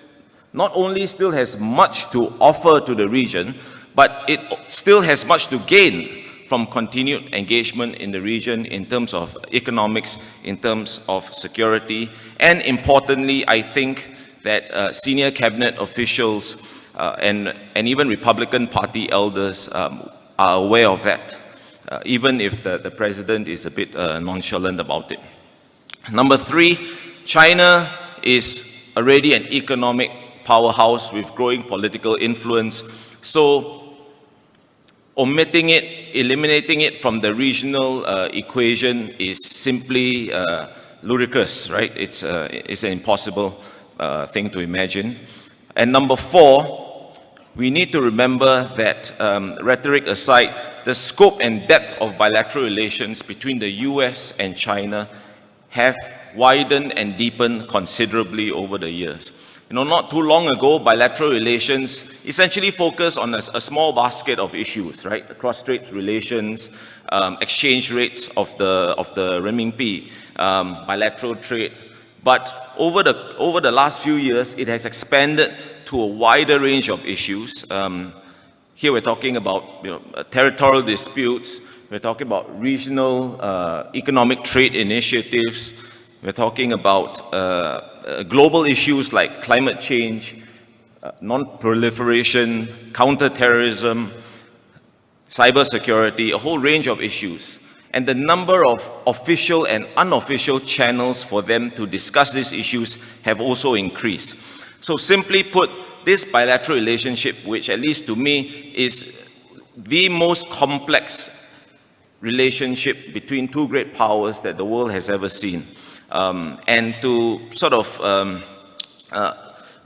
not only still has much to offer to the region, but it still has much to gain from continued engagement in the region in terms of economics, in terms of security, and importantly, I think that senior cabinet officials and even Republican Party elders are aware of that, even if the president is a bit nonchalant about it. Number three, China is already an economic powerhouse with growing political influence. So omitting it, eliminating it from the regional equation is simply ludicrous, right? It's an impossible thing to imagine. And number 4, we need to remember that, rhetoric aside, the scope and depth of bilateral relations between the US and China have widened and deepened considerably over the years. You know, not too long ago, bilateral relations essentially focused on a small basket of issues, right? The cross-strait relations, exchange rates of the renminbi, bilateral trade. But over the last few years, it has expanded to a wider range of issues. Here we're talking about territorial disputes, we're talking about regional economic trade initiatives, we're talking about global issues like climate change, non-proliferation, counter-terrorism, cybersecurity, a whole range of issues. And the number of official and unofficial channels for them to discuss these issues have also increased. So simply put, this bilateral relationship, which at least to me is the most complex relationship between two great powers that the world has ever seen. And to sort of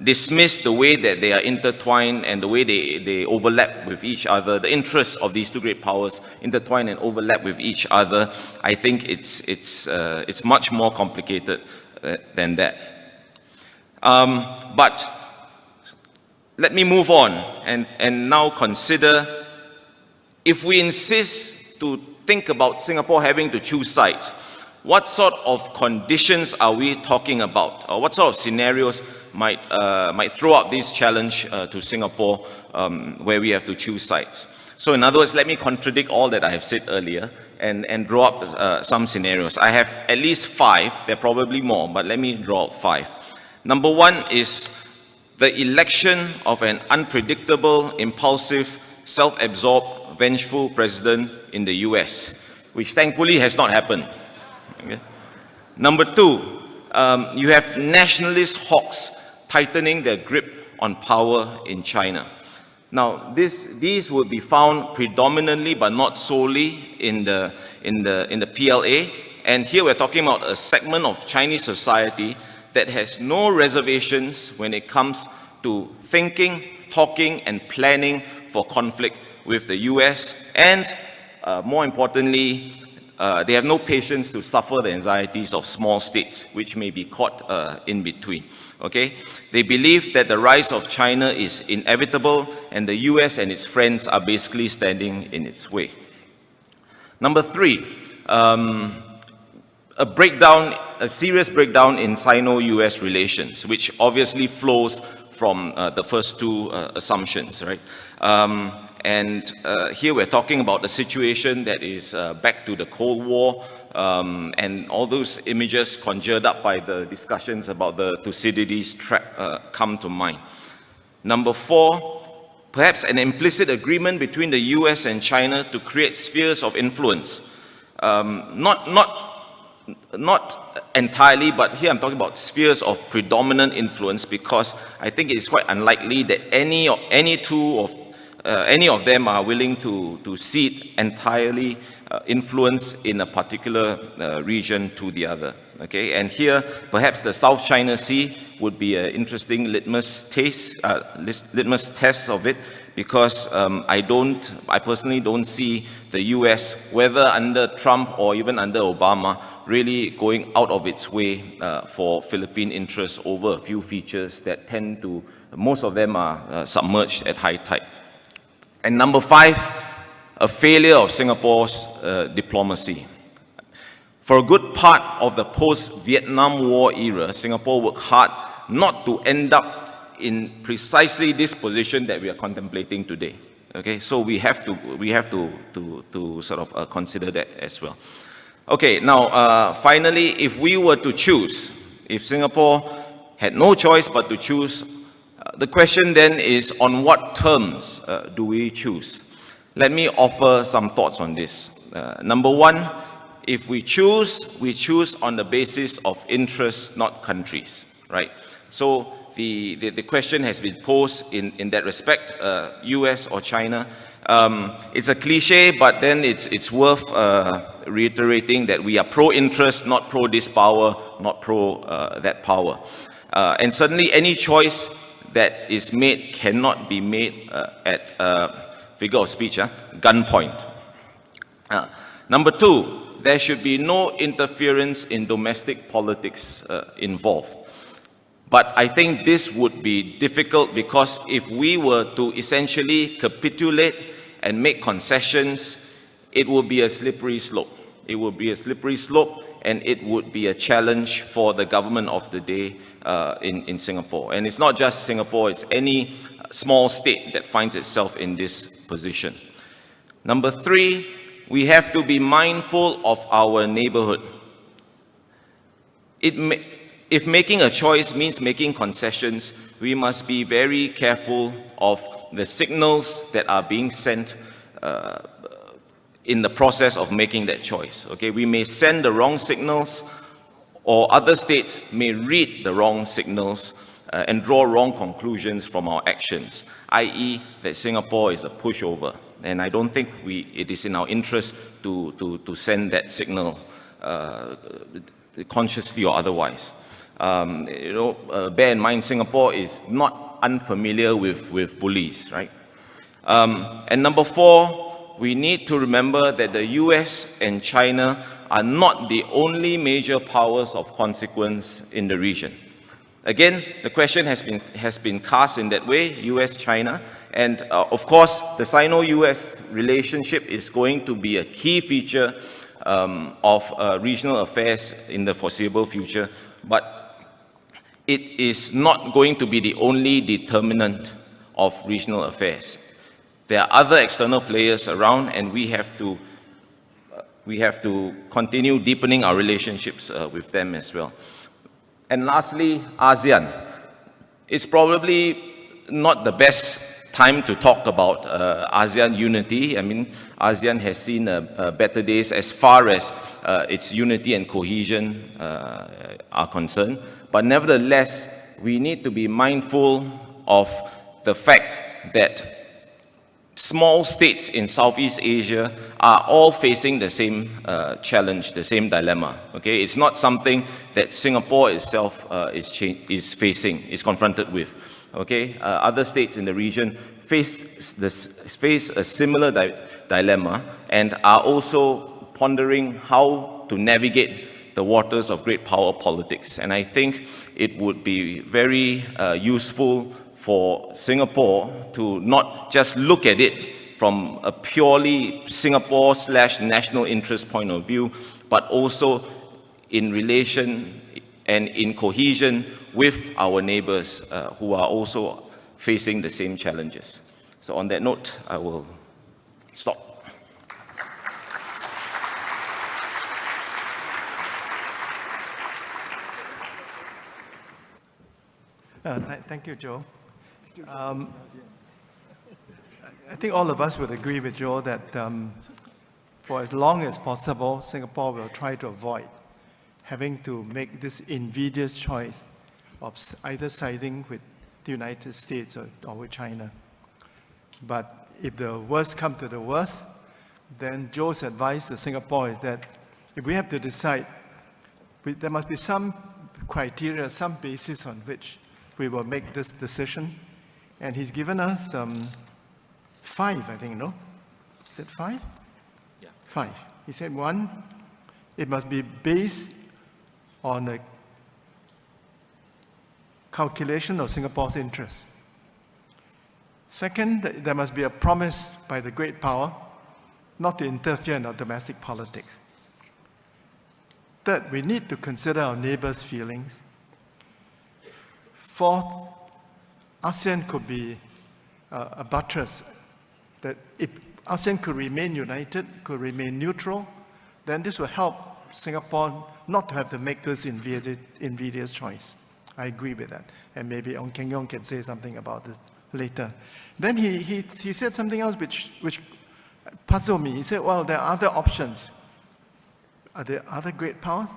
dismiss the way that they are intertwined and the way they overlap with each other, the interests of these two great powers intertwine and overlap with each other, I think it's much more complicated than that. But let me move on and now consider, if we insist to think about Singapore having to choose sides, what sort of conditions are we talking about? Or what sort of scenarios might throw out this challenge to Singapore where we have to choose sides? So in other words, let me contradict all that I have said earlier and draw up some scenarios. I have at least 5, there are probably more, but let me draw up 5. Number 1 is the election of an unpredictable, impulsive, self-absorbed, vengeful president in the US, which thankfully has not happened. Okay. Number 2, you have nationalist hawks tightening their grip on power in China. Now, these would be found predominantly, but not solely, in the PLA. And here we're talking about a segment of Chinese society that has no reservations when it comes to thinking, talking, and planning for conflict with the US, and more importantly, they have no patience to suffer the anxieties of small states, which may be caught in between. Okay? They believe that the rise of China is inevitable, and the US and its friends are basically standing in its way. Number 3, a serious breakdown in Sino-US relations, which obviously flows from the first 2 assumptions, right? And here we're talking about a situation that is back to the Cold War, and all those images conjured up by the discussions about the Thucydides trap come to mind. Number 4, perhaps an implicit agreement between the US and China to create spheres of influence. Not entirely, but here I'm talking about spheres of predominant influence, because I think it is quite unlikely that any of them are willing to cede entirely influence in a particular region to the other. Okay, and here perhaps the South China Sea would be an interesting litmus test of it, because I personally don't see the US, whether under Trump or even under Obama, really going out of its way for Philippine interests over a few features that tend to, most of them are submerged at high tide. And number 5, a failure of Singapore's diplomacy. For a good part of the post-Vietnam War era, Singapore worked hard not to end up in precisely this position that we are contemplating today. Okay, so we have to sort of consider that as well. Okay, now finally, if we were to choose, if Singapore had no choice but to choose, the question then is, on what terms do we choose? Let me offer some thoughts on this. Number 1, if we choose on the basis of interests, not countries, right? So the question has been posed in that respect, US or China. It's a cliche, but then it's worth reiterating that we are pro-interest, not pro-this power, not pro-that power. And certainly any choice that is made cannot be made at figure of speech, gunpoint. Number two, there should be no interference in domestic politics involved. But I think this would be difficult because if we were to essentially capitulate and make concessions, it would be a slippery slope. It would be a slippery slope, and it would be a challenge for the government of the day in Singapore. And it's not just Singapore, it's any small state that finds itself in this position. Number three, we have to be mindful of our neighborhood. If making a choice means making concessions, we must be very careful of the signals that are being sent in the process of making that choice. Okay, we may send the wrong signals, or other states may read the wrong signals and draw wrong conclusions from our actions, i.e. that Singapore is a pushover. And I don't think it is in our interest to send that signal consciously or otherwise. Bear in mind, Singapore is not unfamiliar with bullies, right? And number four, we need to remember that the US and China are not the only major powers of consequence in the region. Again, the question has been cast in that way, US-China, and of course, the Sino-US relationship is going to be a key feature of regional affairs in the foreseeable future, but it is not going to be the only determinant of regional affairs. There are other external players around, and we have to continue deepening our relationships with them as well. And lastly, ASEAN. It's probably not the best time to talk about ASEAN unity. I mean, ASEAN has seen better days as far as its unity and cohesion are concerned. But nevertheless, we need to be mindful of the fact that small states in Southeast Asia are all facing the same challenge, the same dilemma. Okay, it's not something that Singapore itself is confronted with. Okay, other states in the region face a similar dilemma and are also pondering how to navigate the waters of great power politics. And I think it would be very useful for Singapore to not just look at it from a purely Singapore/national interest point of view, but also in relation and in cohesion with our neighbors who are also facing the same challenges. So on that note, I will stop. Thank you, Joe. I think all of us would agree with Joe that for as long as possible, Singapore will try to avoid having to make this invidious choice of either siding with the United States or with China. But if the worst comes to the worst, then Joe's advice to Singapore is that if we have to decide, there must be some criteria, some basis on which we will make this decision. And he's given us 5, I think, no? Is it 5? Yeah. 5. He said 1, it must be based on a calculation of Singapore's interests. Second, there must be a promise by the great power not to interfere in our domestic politics. Third, we need to consider our neighbors' feelings. Fourth, ASEAN could be a buttress, that if ASEAN could remain united, could remain neutral, then this will help Singapore not to have to make this invidious choice. I agree with that. And maybe Ong Keng Yong can say something about this later. Then he said something else which puzzled me. He said, well, there are other options. Are there other great powers?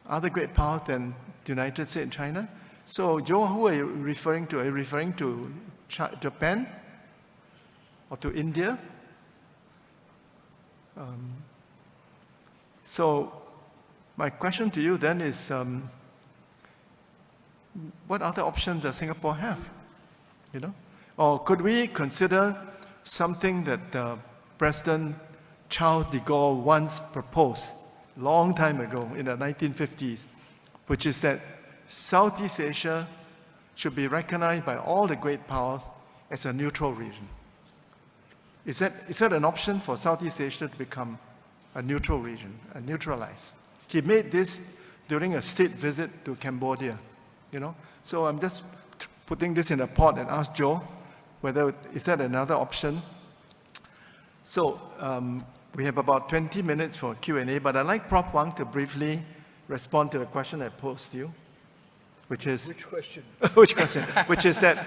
Other great powers than the United States and China? So, Joe, who are you referring to? Are you referring to Japan? or to India. So my question to you then is, what other options does Singapore have? You know? Or could we consider something that President Charles de Gaulle once proposed long time ago in the 1950s, which is that Southeast Asia should be recognized by all the great powers as a neutral region. Is that an option for Southeast Asia to become a neutral region, a neutralized? He made this during a state visit to Cambodia, you know. So I'm just putting this in a pot and ask Joe whether is that another option. So we have about 20 minutes for Q&A, but I'd like Prof. Wang to briefly respond to the question I posed to you, which is... Which question? Which question? Which is that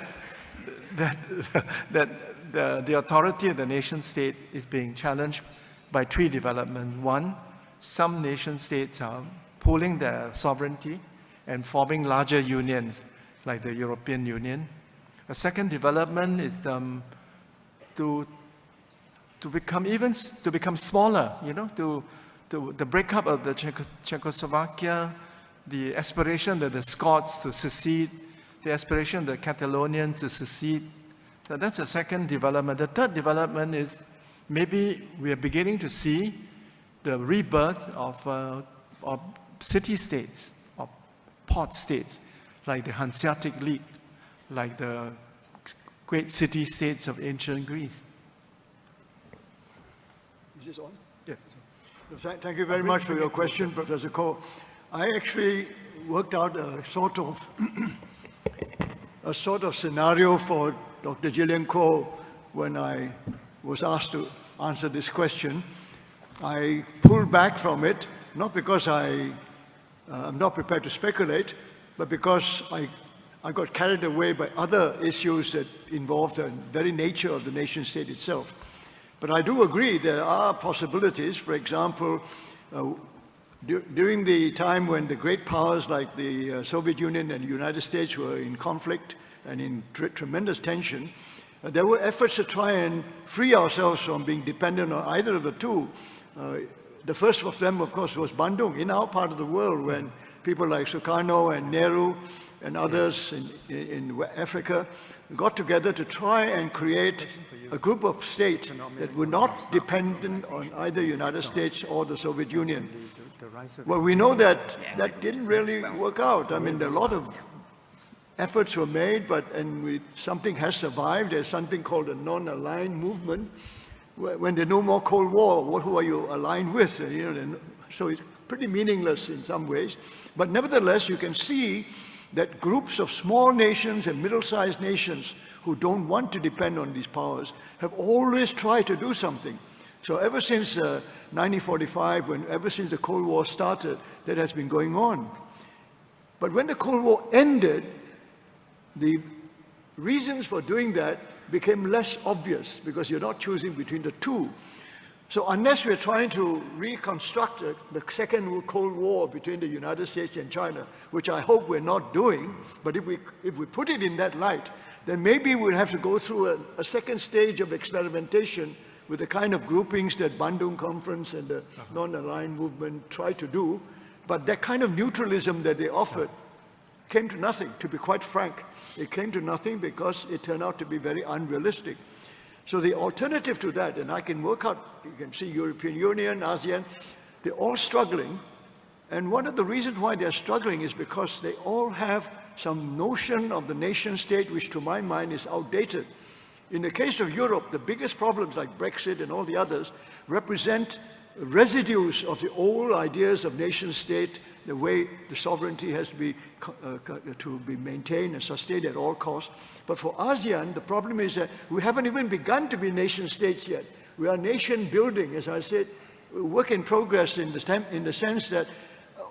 the authority of the nation state is being challenged by three developments. One, some nation states are pooling their sovereignty and forming larger unions, like the European Union. A second development is to become smaller, you know, the breakup of the Czechoslovakia, the aspiration of the Scots to secede, the aspiration of the Catalonians to secede. So that's a second development. The third development is maybe we are beginning to see the rebirth of city-states, of port states, like the Hanseatic League, like the great city-states of ancient Greece. Is this on? Yeah. Thank you very much for your question, Professor Koh. I actually worked out a sort of scenario for Dr. Gillian Koh when I was asked to answer this question. I pulled back from it, not because I'm not prepared to speculate, but because I got carried away by other issues that involve the very nature of the nation state itself. But I do agree there are possibilities. For example, during the time when the great powers like the Soviet Union and the United States were in conflict and in tremendous tension, there were efforts to try and free ourselves from being dependent on either of the two. The first of them, of course, was Bandung in our part of the world, when people like Sukarno and Nehru and others in Africa got together to try and create a group of states that were not dependent on either the United States or the Soviet Union. Well, we know that that didn't really work out. I mean, a lot of efforts were made, something has survived. There's something called a non-aligned movement. When there's no more Cold War, who are you aligned with? You know, so it's pretty meaningless in some ways. But nevertheless, you can see that groups of small nations and middle-sized nations who don't want to depend on these powers have always tried to do something. So ever since 1945, ever since the Cold War started, that has been going on. But when the Cold War ended, the reasons for doing that became less obvious because you're not choosing between the two. So unless we're trying to reconstruct the second Cold War between the United States and China, which I hope we're not doing, but if we put it in that light, then maybe we'll have to go through a second stage of experimentation with the kind of groupings that Bandung Conference and the non-aligned movement tried to do. But that kind of neutralism that they offered came to nothing, to be quite frank. It came to nothing because it turned out to be very unrealistic. So the alternative to that, and I can work out, you can see European Union, ASEAN, they're all struggling. And one of the reasons why they're struggling is because they all have some notion of the nation state, which to my mind is outdated. In the case of Europe, the biggest problems like Brexit and all the others represent residues of the old ideas of nation state, the way the sovereignty has to be maintained and sustained at all costs. But for ASEAN, the problem is that we haven't even begun to be nation states yet. We are nation building, as I said, work in progress in the sense that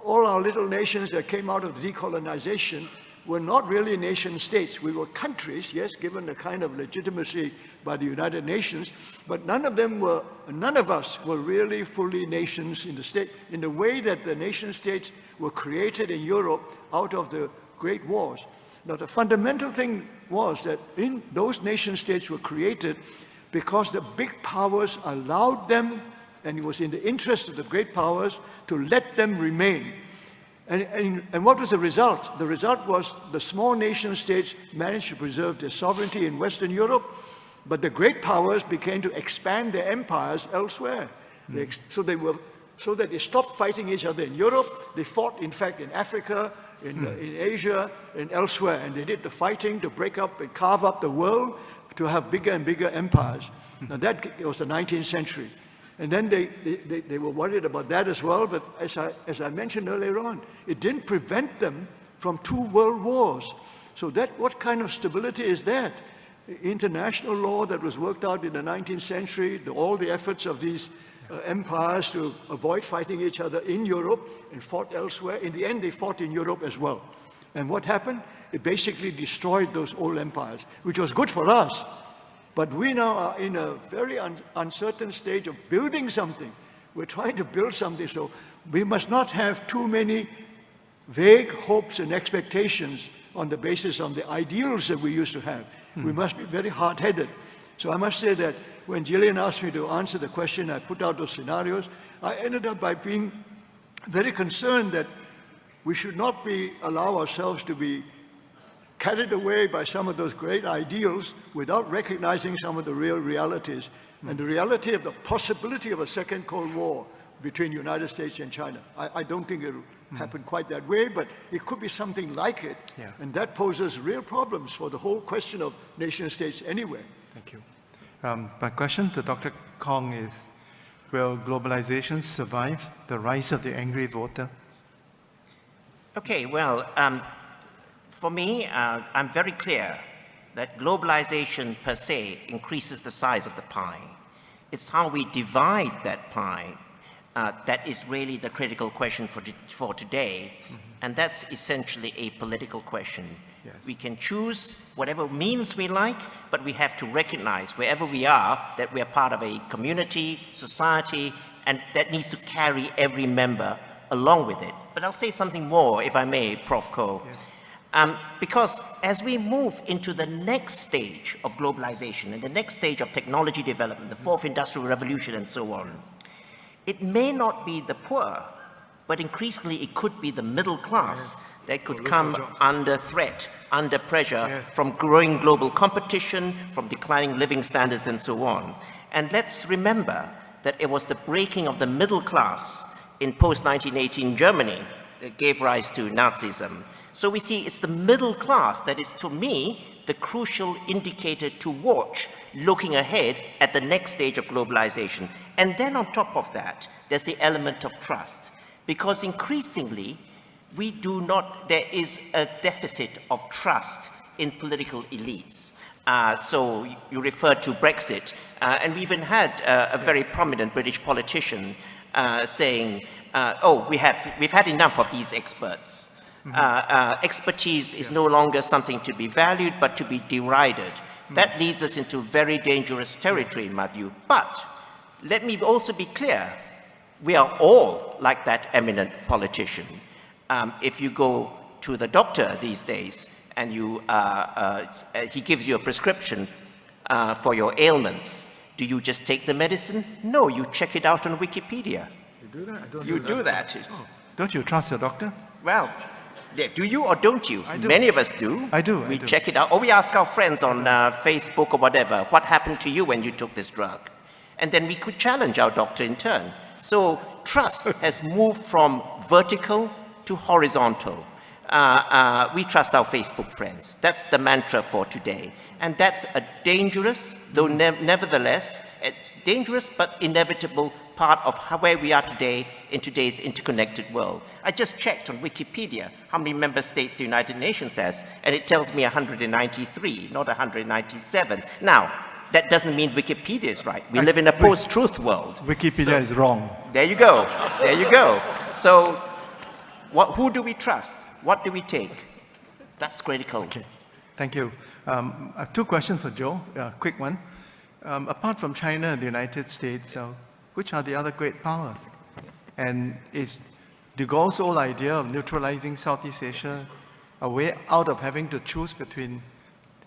all our little nations that came out of decolonization were not really nation states. We were countries, yes, given the kind of legitimacy by the United Nations, but none of us were really fully nations in the way that the nation states were created in Europe out of the Great Wars. Now, the fundamental thing was that in those nation states were created because the big powers allowed them, and it was in the interest of the great powers to let them remain. And what was the result? The result was the small nation states managed to preserve their sovereignty in Western Europe, but the great powers began to expand their empires elsewhere. So that they stopped fighting each other in Europe. They fought, in fact, in Africa, in Asia, and elsewhere. And they did the fighting to break up and carve up the world to have bigger and bigger empires. Now that was the 19th century. And then they were worried about that as well, but as I mentioned earlier on, it didn't prevent them from 2 world wars. So what kind of stability is that? International law that was worked out in the 19th century, all the efforts of these empires to avoid fighting each other in Europe and fought elsewhere. In the end, they fought in Europe as well. And what happened? It basically destroyed those old empires, which was good for us. But we now are in a very uncertain stage of building something. We're trying to build something, so we must not have too many vague hopes and expectations on the basis of the ideals that we used to have. We must be very hard-headed. So I must say that when Gillian asked me to answer the question, I put out those scenarios, I ended up by being very concerned that we should not allow ourselves to be carried away by some of those great ideals without recognizing some of the real realities. And the reality of the possibility of a second Cold War between the United States and China. I don't think it'll happen quite that way, but it could be something like it. Yeah. And that poses real problems for the whole question of nation states anyway. Thank you. My question to Dr. Kong is, will globalization survive the rise of the angry voter? Okay, well, for me, I'm very clear that globalization per se increases the size of the pie. It's how we divide that pie that is really the critical question for today, and that's essentially a political question. Yes. We can choose whatever means we like, but we have to recognize wherever we are that we are part of a community, society, and that needs to carry every member along with it. But I'll say something more, if I may, Prof. Ko. Yes. Because as we move into the next stage of globalization and the next stage of technology development, the 4th industrial revolution and so on, it may not be the poor, but increasingly it could be the middle class that could come under threat, under pressure from growing global competition, from declining living standards and so on. And let's remember that it was the breaking of the middle class in post-1918 Germany that gave rise to Nazism. So we see it's the middle class that is, to me, the crucial indicator to watch looking ahead at the next stage of globalization. And then on top of that, there's the element of trust. Because increasingly, there is a deficit of trust in political elites. So you referred to Brexit, and we even had a very prominent British politician saying, we've had enough of these experts. Expertise is no longer something to be valued, but to be derided. That leads us into very dangerous territory, in my view. But let me also be clear, we are all like that eminent politician. If you go to the doctor these days and he gives you a prescription for your ailments, do you just take the medicine? No, you check it out on Wikipedia. You do that? You do that. Oh. Don't you trust your doctor? Well, yeah, do you or don't you? I do. Many of us do. I do. We check it out. Or we ask our friends on Facebook or whatever, what happened to you when you took this drug? And then we could challenge our doctor in turn. So trust has moved from vertical to horizontal. We trust our Facebook friends. That's the mantra for today. And that's a dangerous, though nevertheless, a dangerous but inevitable part of where we are today in today's interconnected world. I just checked on Wikipedia how many member states the United Nations has, and it tells me 193, not 197. Now, that doesn't mean Wikipedia is right. We live in a post-truth world. Wikipedia is wrong. There you go. There you go. So, who do we trust? What do we take? That's critical. Okay. Thank you. I have 2 questions for Joe, quick one. Apart from China and the United States, which are the other great powers? And is de Gaulle's whole idea of neutralizing Southeast Asia a way out of having to choose between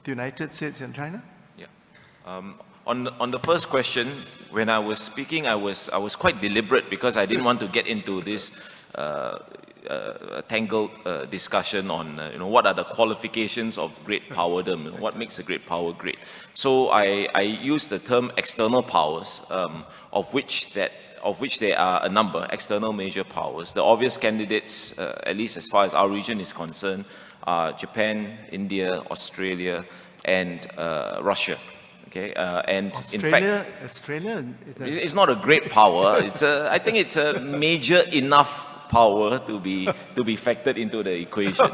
the United States and China? Yeah. On the first question, when I was speaking, I was quite deliberate because I didn't want to get into this tangled discussion on what are the qualifications of great powerdom, what makes a great power great. So I used the term external powers, of which there are a number, external major powers. The obvious candidates, at least as far as our region is concerned, are Japan, India, Australia, and Russia. Okay, and Australia, in fact, Australia, it's not a great power. I think it's a major enough power to be factored into the equation.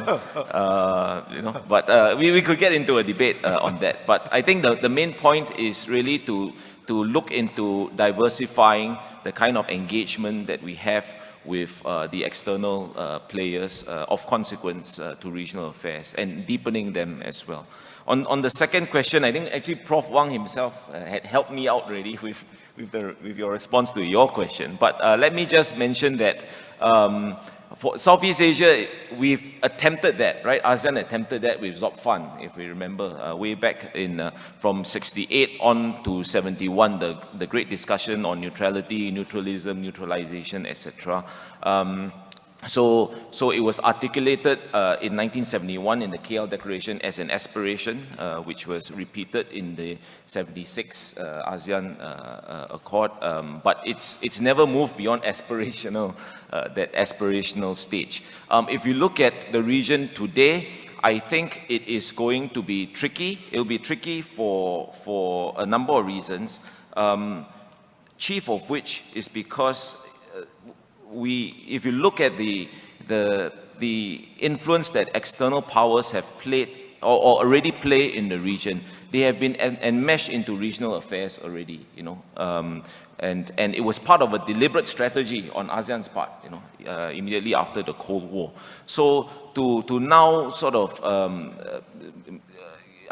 But we could get into a debate on that. But I think the main point is really to look into diversifying the kind of engagement that we have with the external players of consequence to regional affairs and deepening them as well. On the second question, I think actually Prof. Wang himself had helped me out already with your response to your question. But let me just mention that for Southeast Asia, we've attempted that, right? ASEAN attempted that with ZOPFAN, if we remember, way back in from 68 on to 71, the great discussion on neutrality, neutralism, neutralization, etc. So it was articulated in 1971 in the KL Declaration as an aspiration, which was repeated in the 76 ASEAN Accord, but it's never moved beyond aspirational, that aspirational stage. If you look at the region today, I think it is going to be tricky. It will be tricky for a number of reasons, chief of which is because if you look at the influence that external powers have played or already play in the region, they have been enmeshed into regional affairs already, and it was part of a deliberate strategy on ASEAN's part, immediately after the Cold War. So to now sort of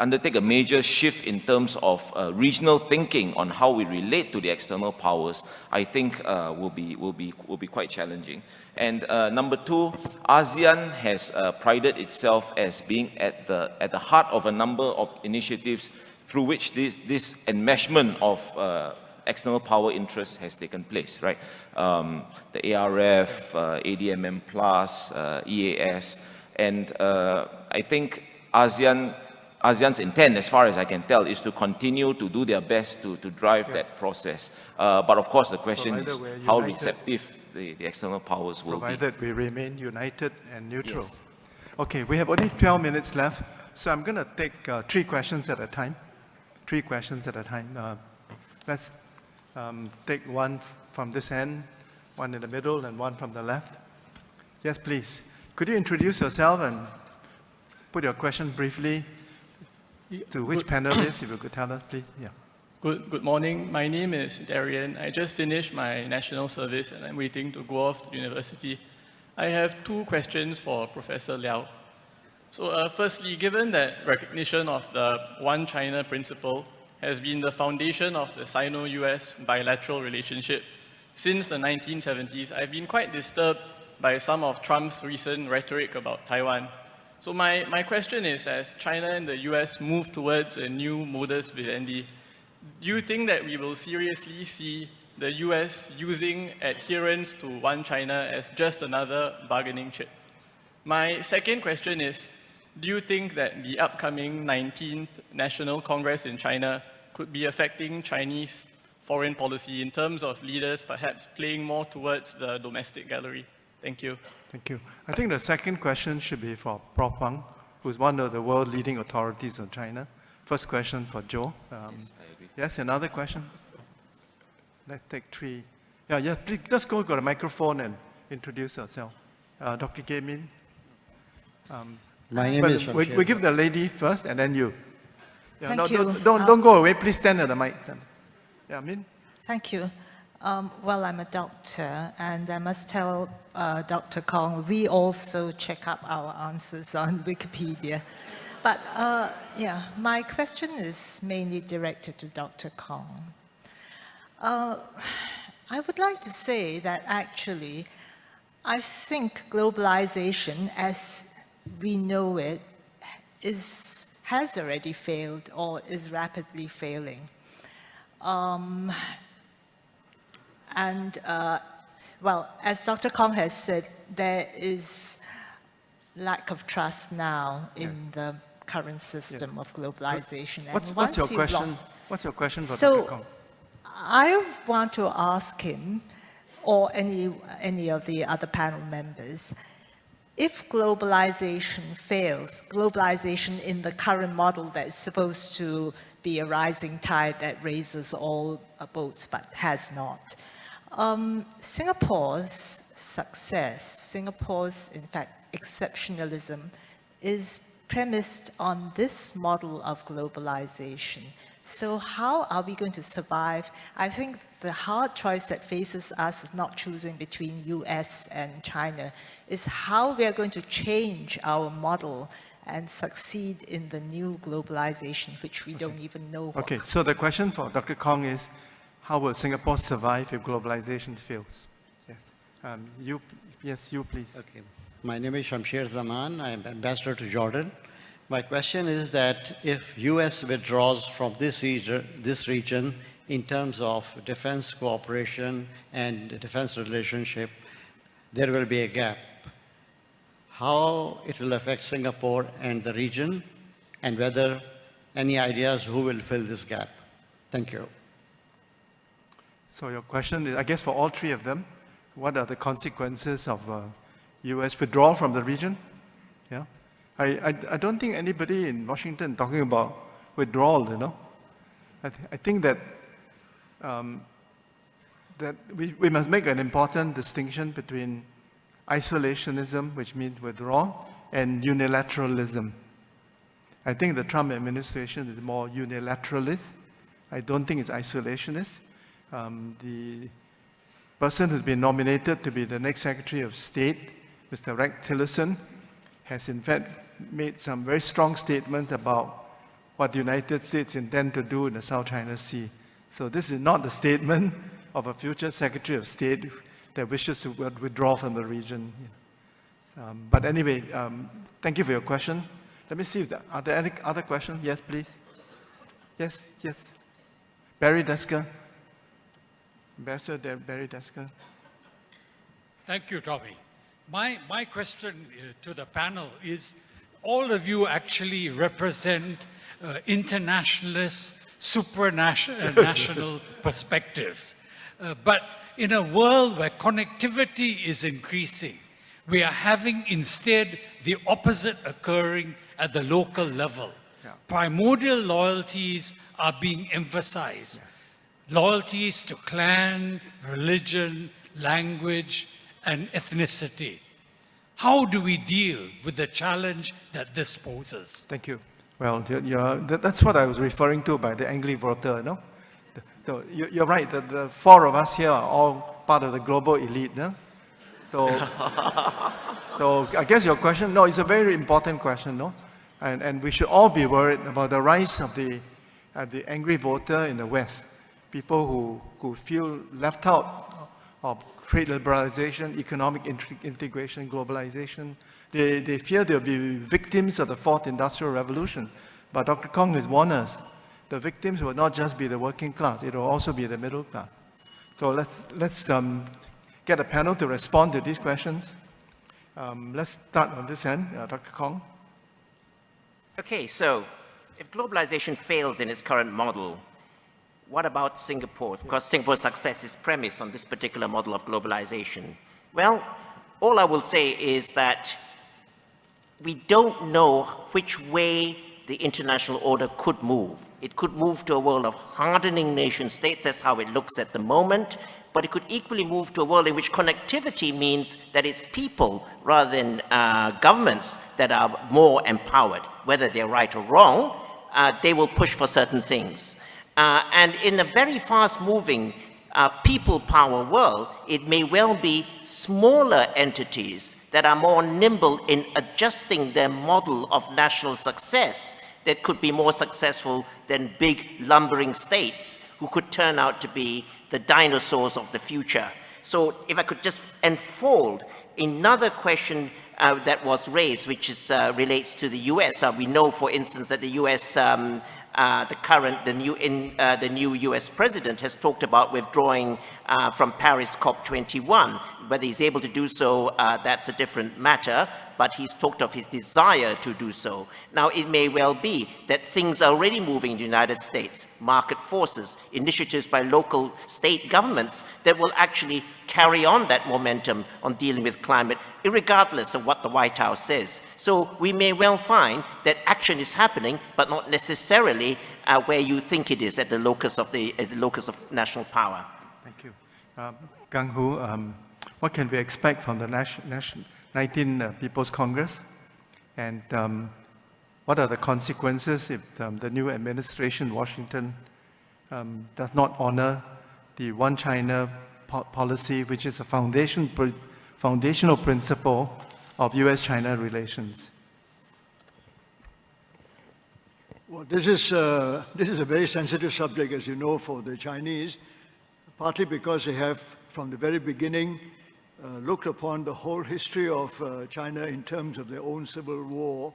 undertake a major shift in terms of regional thinking on how we relate to the external powers, I think will be quite challenging. And number two, ASEAN has prided itself as being at the heart of a number of initiatives through which this enmeshment of external power interests has taken place, right? The ARF, ADMM+, EAS, and I think ASEAN's intent, as far as I can tell, is to continue to do their best to drive that process. But of course, the question is how receptive the external powers will be. Provided we remain united and neutral. Yes. Okay, we have only 12 minutes left, so I'm going to take 3 questions at a time. 3 questions at a time. Let's take one from this end, one in the middle, and one from the left. Yes, please. Could you introduce yourself and put your question briefly to which panelist, if you could tell us, please? Yeah. Good morning. My name is Darian. I just finished my national service and I'm waiting to go off to university. I have 2 questions for Professor Liao. So firstly, given that recognition of the One China principle has been the foundation of the Sino-US bilateral relationship since the 1970s, I've been quite disturbed by some of Trump's recent rhetoric about Taiwan. So my question is, as China and the US move towards a new modus vivendi, do you think that we will seriously see the US using adherence to One China as just another bargaining chip? My second question is, do you think that the upcoming 19th National Congress in China could be affecting Chinese foreign policy in terms of leaders perhaps playing more towards the domestic gallery? Thank you. Thank you. I think the second question should be for Prof. Wang, who's one of the world leading authorities on China. First question for Joe. Yes, I agree. Yes, another question? Let's take 3. Yeah, please, let's go to the microphone and introduce yourself. Dr. Gay Min. My name is we give the lady first and then you. Yeah, Thank you. Don't go away. Please stand at the mic. Yeah, Min. Thank you. Well, I'm a doctor, and I must tell Dr. Kong, we also check up our answers on Wikipedia. But yeah, my question is mainly directed to Dr. Kong. I would like to say that actually, I think globalization as we know it has already failed or is rapidly failing. Well, as Dr. Kong has said, there is lack of trust now in the current system of globalization. What's your question? What's your question for So, Dr. Kong? I want to ask him, or any of the other panel members, if globalization fails, globalization in the current model that is supposed to be a rising tide that raises all boats but has not, Singapore's success, Singapore's, in fact, exceptionalism is premised on this model of globalization. So how are we going to survive? I think the hard choice that faces us is not choosing between US and China, is how we are going to change our model and succeed in the new globalization, which we don't even know what. Okay, so the question for Dr. Kong is, how will Singapore survive if globalization fails? Yes, you please. Okay. My name is Shamsher Zaman. I am ambassador to Jordan. My question is that if US withdraws from this region in terms of defense cooperation and defense relationship, there will be a gap. How it will affect Singapore and the region, and whether any ideas who will fill this gap? Thank you. So your question is, I guess for all three of them, what are the consequences of US withdrawal from the region? Yeah. I don't think anybody in Washington talking about withdrawal, you know. I think that that we must make an important distinction between isolationism, which means withdrawal, and unilateralism. I think the Trump administration is more unilateralist. I don't think it's isolationist. The person who's been nominated to be the next Secretary of State, Mr. Rex Tillerson, has in fact made some very strong statements about what the United States intend to do in the South China Sea. So this is not the statement of a future Secretary of State that wishes to withdraw from the region. But anyway, thank you for your question. Let me see if are there any other questions? Yes, please. Yes, yes. Barry Desker. Ambassador Barry Desker. Thank you, Tommy. My question to the panel is, all of you actually represent internationalist, supranational perspectives. But in a world where connectivity is increasing, we are having instead the opposite occurring at the local level. Yeah. Primordial loyalties are being emphasized. Yeah. Loyalties to clan, religion, language, and ethnicity. How do we deal with the challenge that this poses? Thank you. Well, that's what I was referring to by the angry voter, no? You're right, the four of us here are all part of the global elite, no? So I guess your question, no, it's a very important question, no? And we should all be worried about the rise of the angry voter in the West. People who feel left out of trade liberalization, economic integration, globalization. They fear they'll be victims of the fourth industrial revolution. But Dr. Kong has warned us, the victims will not just be the working class, it will also be the middle class. So let's get a panel to respond to these questions. Let's start on this end, Dr. Kong. Okay, so if globalization fails in its current model, what about Singapore? Because Singapore's success is premised on this particular model of globalization. Well, all I will say is that we don't know which way the international order could move. It could move to a world of hardening nation states, that's how it looks at the moment, but it could equally move to a world in which connectivity means that it's people rather than governments that are more empowered. Whether they're right or wrong, they will push for certain things. And in a very fast-moving people power world, it may well be smaller entities that are more nimble in adjusting their model of national success that could be more successful than big lumbering states who could turn out to be the dinosaurs of the future. So if I could just unfold another question that was raised, which is, relates to the US. We know, for instance, that the US the new US president has talked about withdrawing from Paris COP21. Whether he's able to do so, that's a different matter, but he's talked of his desire to do so. Now, it may well be that things are already moving in the United States, market forces, initiatives by local state governments that will actually carry on that momentum on dealing with climate, irregardless of what the White House says. So we may well find that action is happening, but not necessarily where you think it is, at the locus of national power. Thank you. Gang Hu, what can we expect from the 19 People's Congress? And what are the consequences if the new administration in Washington does not honor the One China policy, which is a foundational principle of US-China relations? Well, this is a very sensitive subject, as you know, for the Chinese, partly because they have, from the very beginning, looked upon the whole history of China in terms of their own civil war,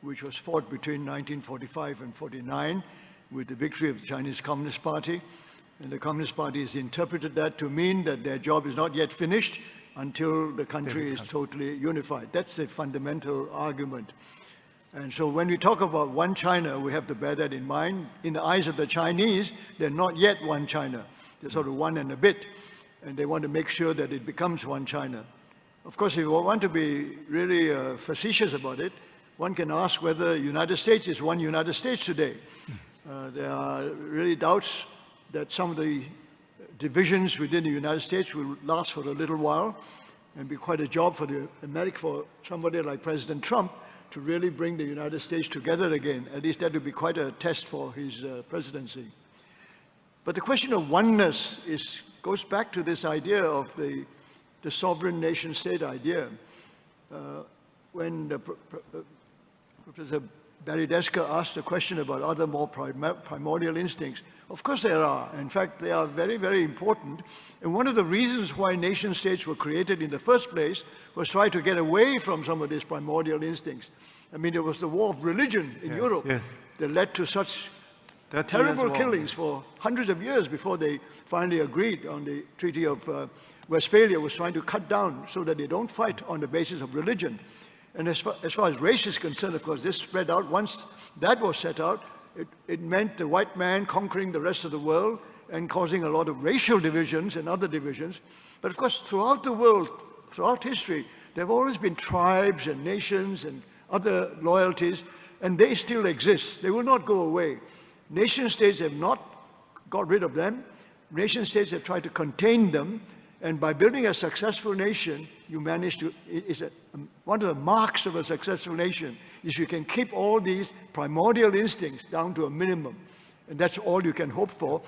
which was fought between 1945 and 49 with the victory of the Chinese Communist Party. And the Communist Party has interpreted that to mean that their job is not yet finished until the country is totally unified. That's the fundamental argument. And so when we talk about one China, we have to bear that in mind. In the eyes of the Chinese, they're not yet one China. They're sort of one and a bit. And they want to make sure that it becomes one China. Of course, if you want to be really facetious about it, one can ask whether the United States is one United States today. There are really doubts that some of the divisions within the United States will last for a little while and be quite a job for for somebody like President Trump to really bring the United States together again. At least that would be quite a test for his presidency. But the question of oneness goes back to this idea of the sovereign nation-state idea. When Professor Barry Desker asked a question about other more primordial instincts, of course there are. In fact, they are very, very important. And one of the reasons why nation-states were created in the first place was try to get away from some of these primordial instincts. I mean, it was the war of religion in Europe that led to such terrible killings for hundreds of years before they finally agreed on the Treaty of Westphalia, was trying to cut down so that they don't fight on the basis of religion. And as far as race is concerned, of course, this spread out. Once that was set out, it meant the white man conquering the rest of the world and causing a lot of racial divisions and other divisions. But of course, throughout the world, throughout history, there have always been tribes and nations and other loyalties, and they still exist. They will not go away. Nation states have not got rid of them. Nation states have tried to contain them, and by building a successful nation, you manage to, one of the marks of a successful nation is you can keep all these primordial instincts down to a minimum. And that's all you can hope for,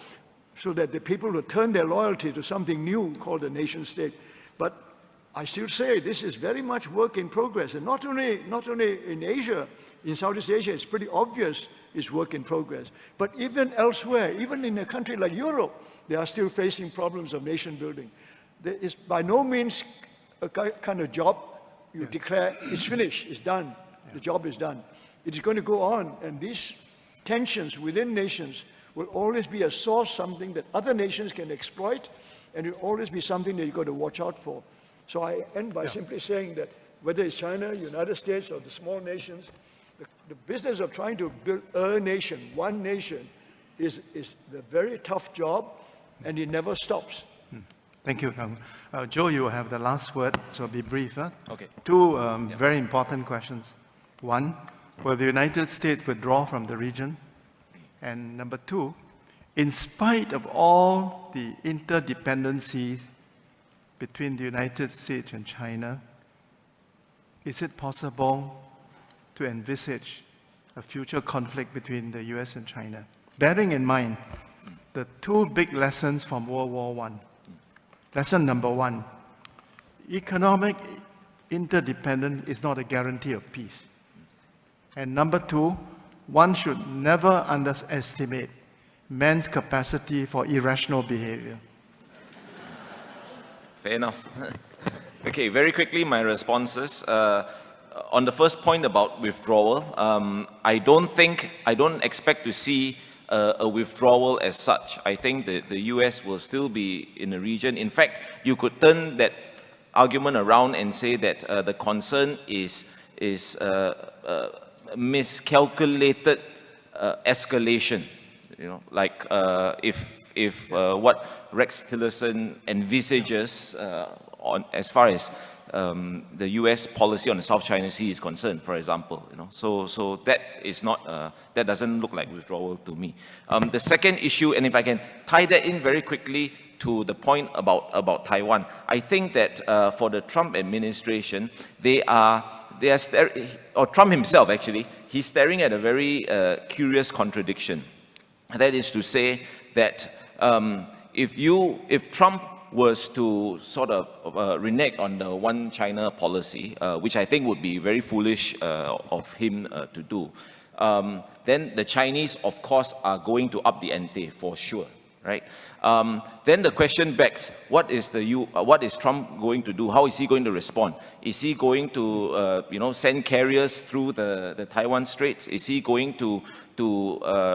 so that the people will turn their loyalty to something new called a nation state. But I still say this is very much work in progress. And not only in Asia, in Southeast Asia, it's pretty obvious it's work in progress. But even elsewhere, even in a country like Europe, they are still facing problems of nation building. There is by no means a kind of job you declare it's finished, it's done, the job is done. It is going to go on, and these tensions within nations will always be a source, something that other nations can exploit, and it will always be something that you've got to watch out for. So I end by simply saying that whether it's China, United States, or the small nations, the business of trying to build a nation, one nation, is a very tough job, and it never stops. Thank you. Joe, you have the last word, so be brief. Huh? Okay. Two very important questions. One, will the United States withdraw from the region? And number two, in spite of all the interdependencies between the United States and China, is it possible to envisage a future conflict between the US and China? Bearing in mind the two big lessons from World War I. Lesson number one, economic interdependence is not a guarantee of peace. And number two, one should never underestimate man's capacity for irrational behavior. Fair enough. Okay, very quickly, my responses. on the first point about withdrawal, I don't expect to see a withdrawal as such. I think that the US will still be in the region. In fact, you could turn that argument around and say that the concern is miscalculated escalation. You know, like if what Rex Tillerson envisages on as far as the U.S. policy on the South China Sea is concerned, for example, you know, so that is not that doesn't look like withdrawal to me. The second issue, and if I can tie that in very quickly to the point about Taiwan, I think that for the Trump administration, or Trump himself actually, he's staring at a very curious contradiction. That is to say that if Trump was to sort of renege on the one China policy, which I think would be very foolish of him to do, then the Chinese, of course, are going to up the ante for sure, right? Then the question begs: what is Trump going to do? How is he going to respond? Is he going to, send carriers through the Taiwan Straits? Is he going to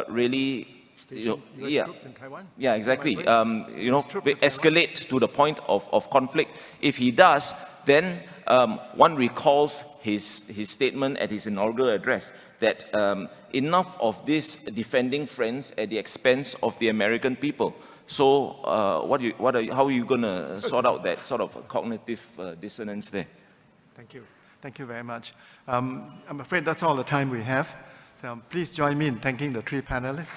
really? troops in Taiwan? Yeah, exactly. Escalate to the point of conflict. If he does, then one recalls his statement at his inaugural address that enough of this defending friends at the expense of the American people. So, how are you going to sort out that sort of cognitive dissonance there? Thank you. Thank you very much. I'm afraid that's all the time we have. So please join me in thanking the three panelists.